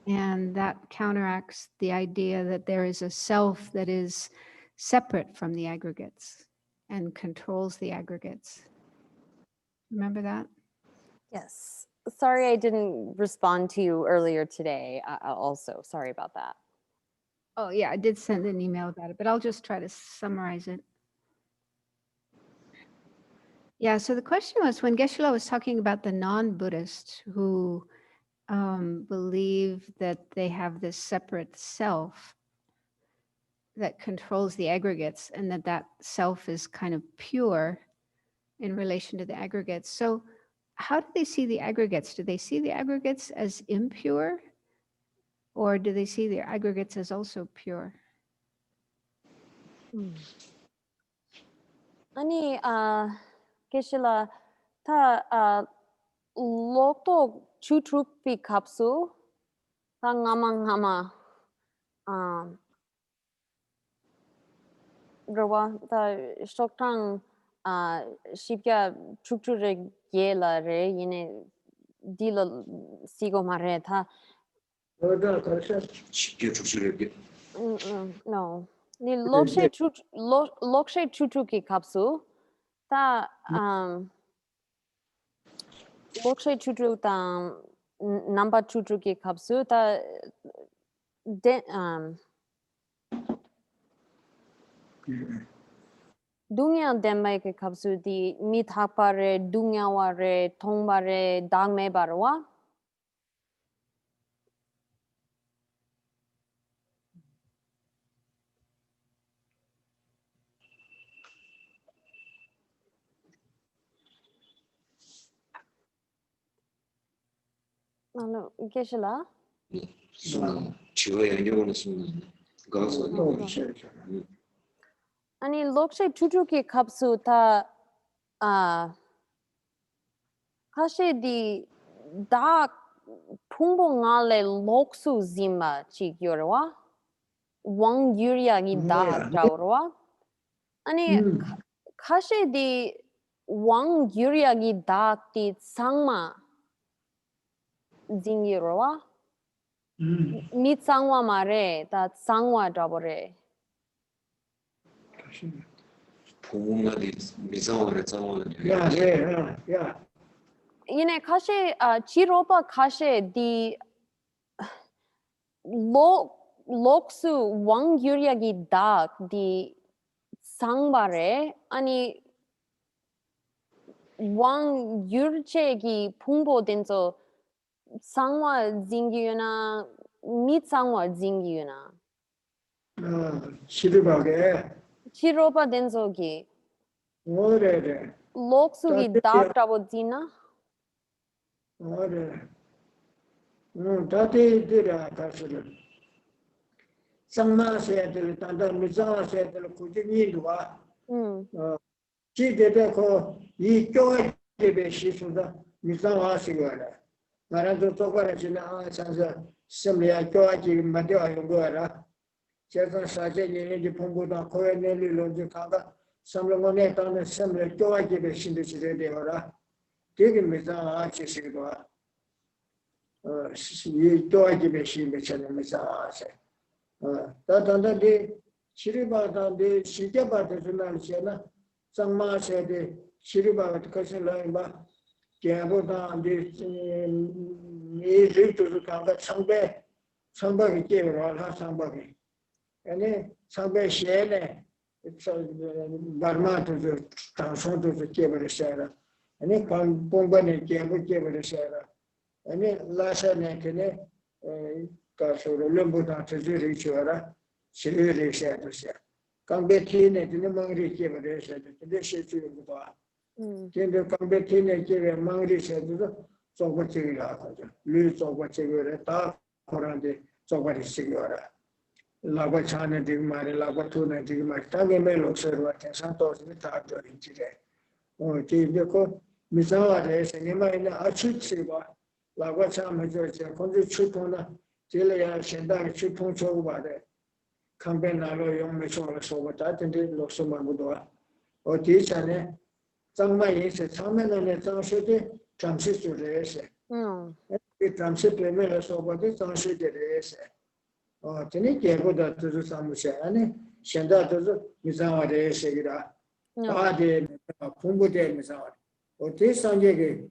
And that counteracts the idea that there is a self that is separate from the aggregates and controls the aggregates. Remember that? Yes. Sorry I didn't respond to you earlier today also. Sorry about that. Oh yeah, I did send an email about it, but I'll just try to summarize it. Yeah, so the question was when Geshe was talking about the non-Buddhists who believe that they have this separate self that controls the aggregates and that self is kind of pure in relation to the aggregates. So how do they see the aggregates? Do they see the aggregates as impure, or do they see the aggregates as also pure? 아니 계실라 타 로또 주트루피 kapsu 타 ngamanghama Rawa ta shoktang shipya trukture yela re yine dilo sigo mare ta 쉽게 죽수렵게 no ni lokshe chuchuki kapsu ta lokshe chuchu ta number chuchuki kapsu ta Dunya demai ke kapsu di mithapare dungyaware thongbare dagme barwa Hello, Geshe 순간 지와 연결하는 순간 가서 아니 lokse chuchuki kapsu ta kashe di da pumbo ngale loksu zima chi yorwa wang yuria gi da jawrwa 아니 kashe di wang yuria gi da ti sangma 징기로와 mit sangwa mare ta sangwa jabore 보험나디 미상원에 상원에 Yeah. 이네 카셰 지로바 카셰 디 loksu wang yuryagi dak di 상바레 아니 wang yurchegi pungbo denso 상와 징기유나 mit 상와 징기유나 지로바 denso기 뭐래래? loksugi dak 잡어지나 뭐래? 다들 가서는 상마세들 단단 미자세들 꾸준히도 와. 지대대고 이 교회에 시수다 미자와시거라. 나라도 똑바로 지나 산서 심리학 교육이 맞대요 거라. 제가 사제님이 공부도 거에 내리는지 가가 삼령원에 따는 심리학 교육이 신도시대 되어라. 되게 미자와시시고 이 도와집에 시비처럼 미사세. 다단다데 치리바다데 시게바데스나시나 상마세데 치리바가 것을라임바 개보다데 이 리투스 강가 상백이 깨버라 상백이. 아니 상백 시에네 바르마토도 당선도 깨버리셔라. 아니 공간에 깨버리셔라. 아니 라샤네 그네 가서로 럼보다 저지를 줘라. 시리를 해야도ся. 강베티네 드는 망리 깨버리셔야 돼. 근데 실수는 봐. 근데 강베티네 깨버 망리 해도 저거지라 하죠. 류 저거지를 다 코란데 저거리 시겨라. 라고 차네 디마레 라고 투네 디마레 타게 멜로서와 산토스 다 저리지래. 지금 미사와데 생이마이나 아치치바 라고 참아서 건지 추통나 제려야 신당 추통 쳐고바데 캄벤나로 용매초로 소바다 된데 lokso마고도 어디잖아 장마이세 참면에 장시대 잠시수레세 이 잠시 때문에 소바데 장시대레세 저는 개보다 더 사무실 안에 현다도 미사와데 세기라 아데 공부대 미사와 어디 상계게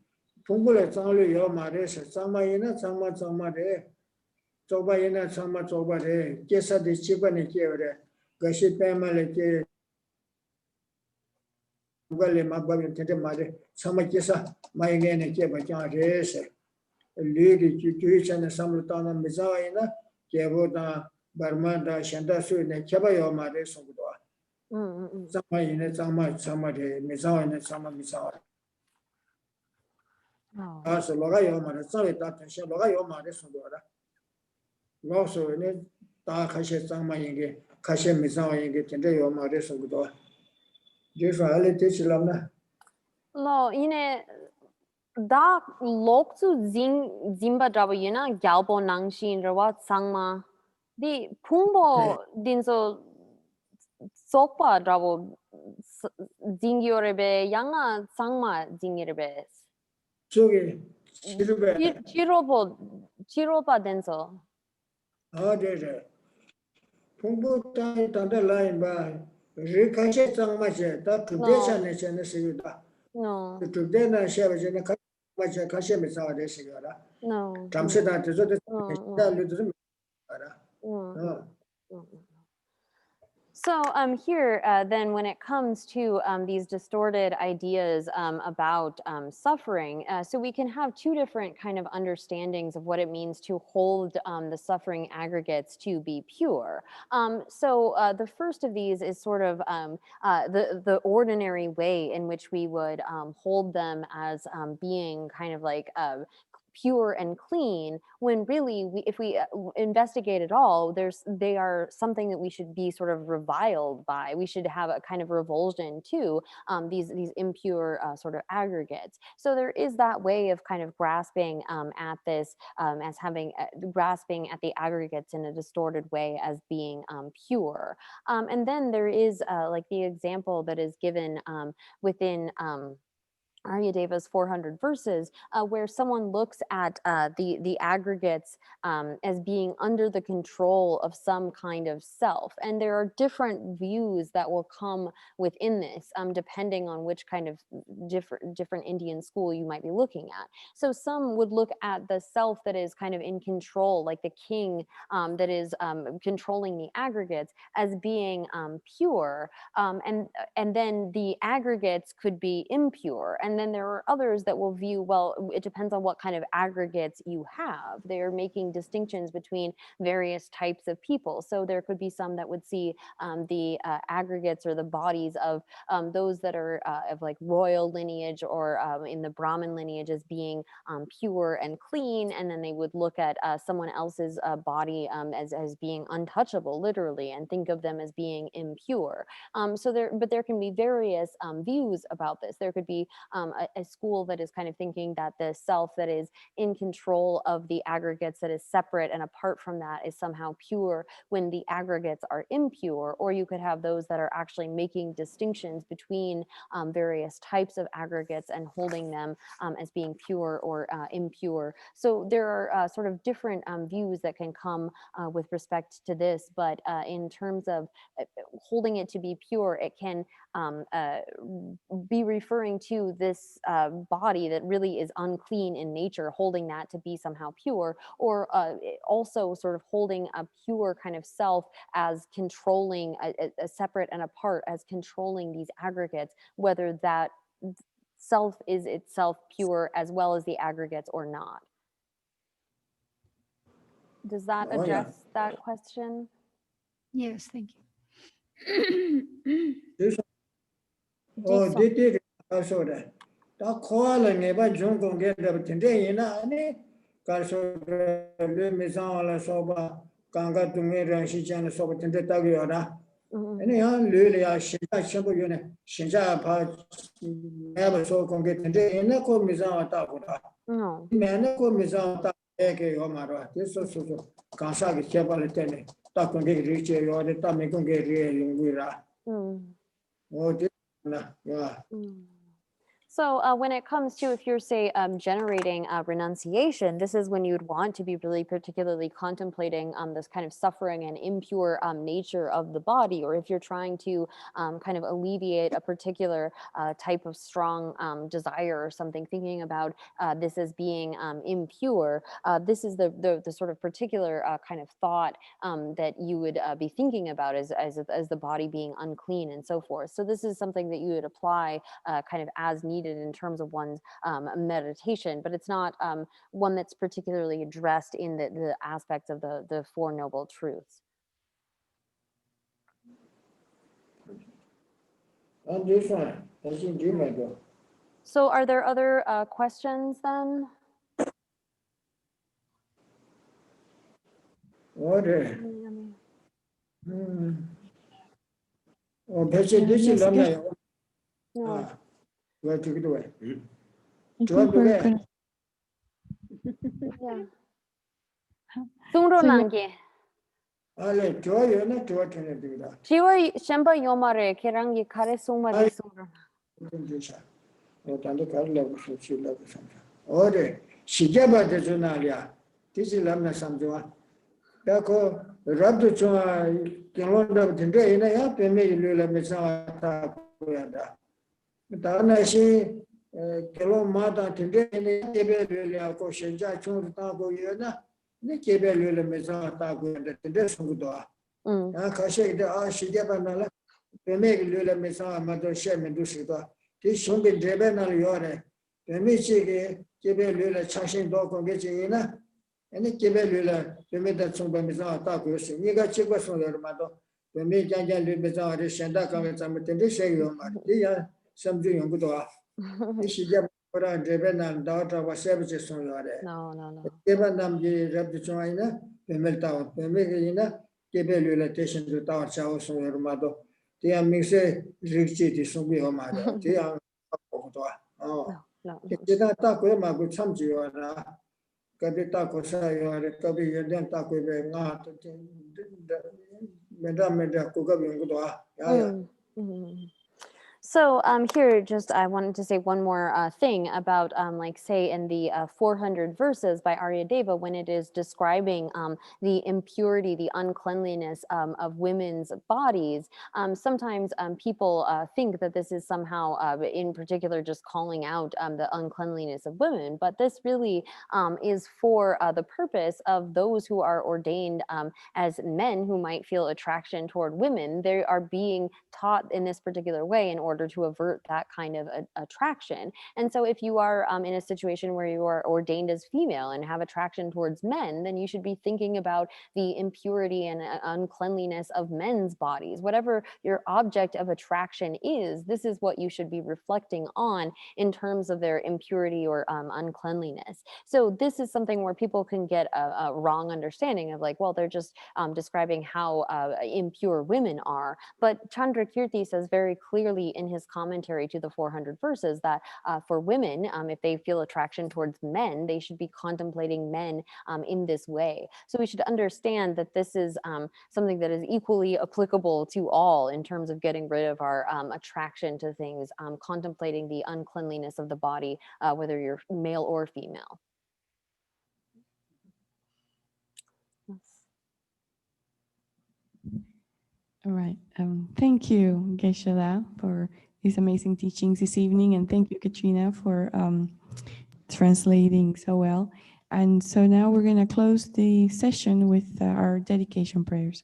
공부를 장을 요 말에서 장마이나 장마데 조바이나 조바데 계사데 집안에 깨어래 것이 빼말에 깨 무갈레 막바면 텐데 말에 장마께서 마이게네 깨바장레세 리기 주주이잖아 삼루타나 미사와이나 개보다 바르마다 샨다수네 개바요 말에 송도 장마이네 장마데 미사와이네 미사와 아서 로가요 말에 싸에다 텐셔 로가요 말에 송도라 로소네 다 가시 장마이게 가시 미사와이게 텐데요 말에 송도 제서 알레티실람나 lo ine da loksu zimba drabo yuna gyalbo nangshin rawa sangma di pungbo dinso sokpa drabo zingiorebe yanga sangma zingiorebe 저기 지르베 chiroba denso 아데데 공부다 단다 라인바 리카체 장마제 다 투데샤네 챤네 시다 no 투데나 셰베제네 카마제 카셰 미사와데 시가라 no 잠시다 저도 달루도 알아 So here, then, when it comes to these distorted ideas about suffering, so we can have two different kind of understandings of what it means to hold the suffering aggregates to be pure. So the first of these is sort of the ordinary way in which we would hold them as being kind of like pure and clean, when really if we investigate it all, they are something that we should be sort of reviled by. We should have a kind of revulsion to these impure sort of aggregates. So there is that way of kind of grasping at this as having grasping at the aggregates in a distorted way as being pure. And then there is like the example that is given within Aryadeva's 400 verses, where someone looks at the aggregates as being under the control of some kind of self. And there are different views that will come within this, depending on which kind of different Indian school you might be looking at. So some would look at the self that is kind of in control, like the king that is controlling the aggregates, as being pure, and then the aggregates could be impure. And then there are others that will view, well, it depends on what kind of aggregates you have. They're making distinctions between various types of people. So there could be some that would see the aggregates or the bodies of those that are of like royal lineage or in the Brahmin lineage as being pure and clean. And then they would look at someone else's body as being untouchable, literally, and think of them as being impure. But there can be various views about this. There could be a school that is kind of thinking that the self that is in control of the aggregates, that is separate and apart from that, is somehow pure when the aggregates are impure. Or you could have those that are actually making distinctions between various types of aggregates and holding them as being pure or impure. So there are sort of different views that can come with respect to this, but in terms of holding it to be pure, it can be referring to this body that really is unclean in nature, holding that to be somehow pure, or also sort of holding a pure kind of self as controlling a separate and apart, as controlling these aggregates, whether that self is itself pure as well as the aggregates or not. Does that Oh, yeah. address that question? Yes, thank you. Oh, did also that. The call and never junk on get up today in a Carso Lemison Soba, Ganga to me and she can sober to the Tagiona. Anyhow, Lulia, Shinja unit, Shinja part never so can get today in a commission Takuda. No. Manako Mizan Take Omara. This is also Kansaki Chapalitani. Takun get rich or the Tamikun get real in Vira. Oh, yeah. So when it comes to, if you're, say, generating renunciation, this is when you'd want to be really particularly contemplating this kind of suffering and impure nature of the body, or if you're trying to kind of alleviate a particular type of strong desire or something, thinking about this as being impure, this is the sort of particular kind of thought that you would be thinking about as the body being unclean and so forth. So this is something that you would apply kind of as needed in terms of one's meditation, but it's not one that's particularly addressed in the aspects of the Four Noble Truths. And this one, I think you might go. So are there other questions then? What? Oh, this is Lama. No. Where to do it? I think we're gonna, Yeah. so Nange. Ale, joy, you're not to attend to that. Chiwa Shamba Yomare, Kerangi Kare Suma de Sura. Or Tanda Karla, she loves something. Or Shijaba de Zunalia. This is Lama Samjua. Dako, Rabdu Chua, Kilonda, Tinde, in a happy meal, Lula Misa. Dana she Kilo Mata Tinde, in a Tibet, Koshinja, Chun Tago Yuna, Nikibel Lula Misa Tago, and the Desuda. Kashe, the Ashijaba, they make Lula Misa, Mother Shem and Dusida. This should be Drebenal Yore. The Michi, Kibel Lula Chashin Dog on Gitchina, and the Kibel Lula, the Meta Sumba Misa Tacos, Niga Chicos on the Mato, the Mija Misa, the Shandaka, and some Tendisha, some doing good off. This is Drebenal daughter was services on Yore. No. Given them the Reptitoina, the Meltown, the Megina, Kibel Lula Tation to Tower House on your mother. They are mixed richie to Sumbi Omada. They are oh, did not talk with my good some you are Kabita Cosa, you are Kabi, and then talk with not Madame Kugabi. So here, just I wanted to say one more thing about, like, say, in the 400 verses by Aryadeva, when it is describing the impurity, the uncleanliness of women's bodies. Sometimes people think that this is somehow, in particular, just calling out the uncleanliness of women, but this really is for the purpose of those who are ordained as men who might feel attraction toward women. They are being taught in this particular way in order to avert that kind of attraction. And so if you are in a situation where you are ordained as female and have attraction towards men, then you should be thinking about the impurity and uncleanliness of men's bodies. Whatever your object of attraction is, this is what you should be reflecting on in terms of their impurity or uncleanliness. So this is something where people can get a wrong understanding of, like, well, they're just describing how impure women are. But Chandrakirti says very clearly in in his commentary to the 400 verses that for women, if they feel attraction towards men, they should be contemplating men in this way. So we should understand that this is something that is equally applicable to all in terms of getting rid of our attraction to things, contemplating the uncleanliness of the body, whether you're male or female. All right. Thank you, Geshe, for these amazing teachings this evening. And thank you, Katrina, for translating so well. And so now we're going to close the session with our dedication prayers.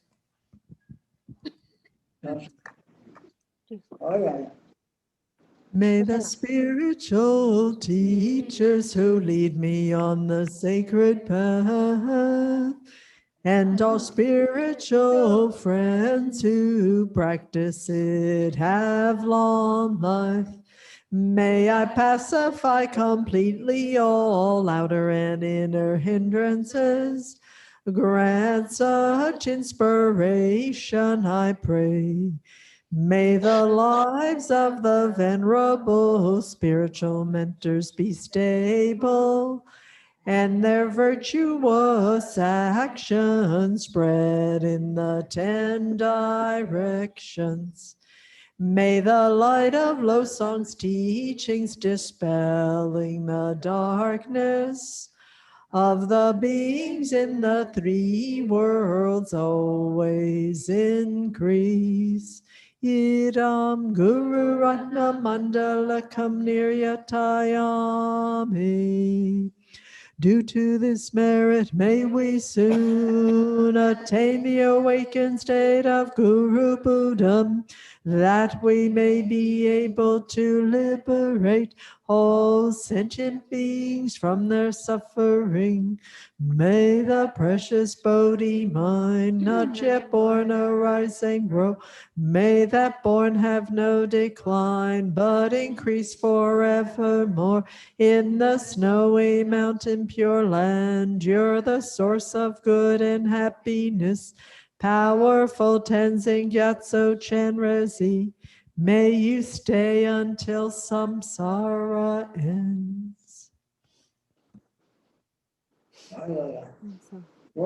May the spiritual teachers who lead me on the sacred path and all spiritual friends who practice it have long life. May I pacify completely all outer and inner hindrances. Grant such inspiration, I pray. May the lives of the venerable spiritual mentors be stable, and their virtuous actions spread in the 10 directions. May the light of Lo Song's teachings dispelling the darkness of the beings in the 3 worlds always increase. Idam Guru Ratna Mandalakam Niryatayami. Due to this merit, may we soon attain the awakened state of Guru Buddham, that we may be able to liberate all sentient beings from their suffering. May the precious Bodhi mind, not yet born, arise and grow. May that born have no decline, but increase forevermore. In the snowy mountain pure land, you're the source of good and happiness. Powerful Tenzing Gyatso Chenrezi, may you stay until samsara ends. Oh,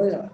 yeah.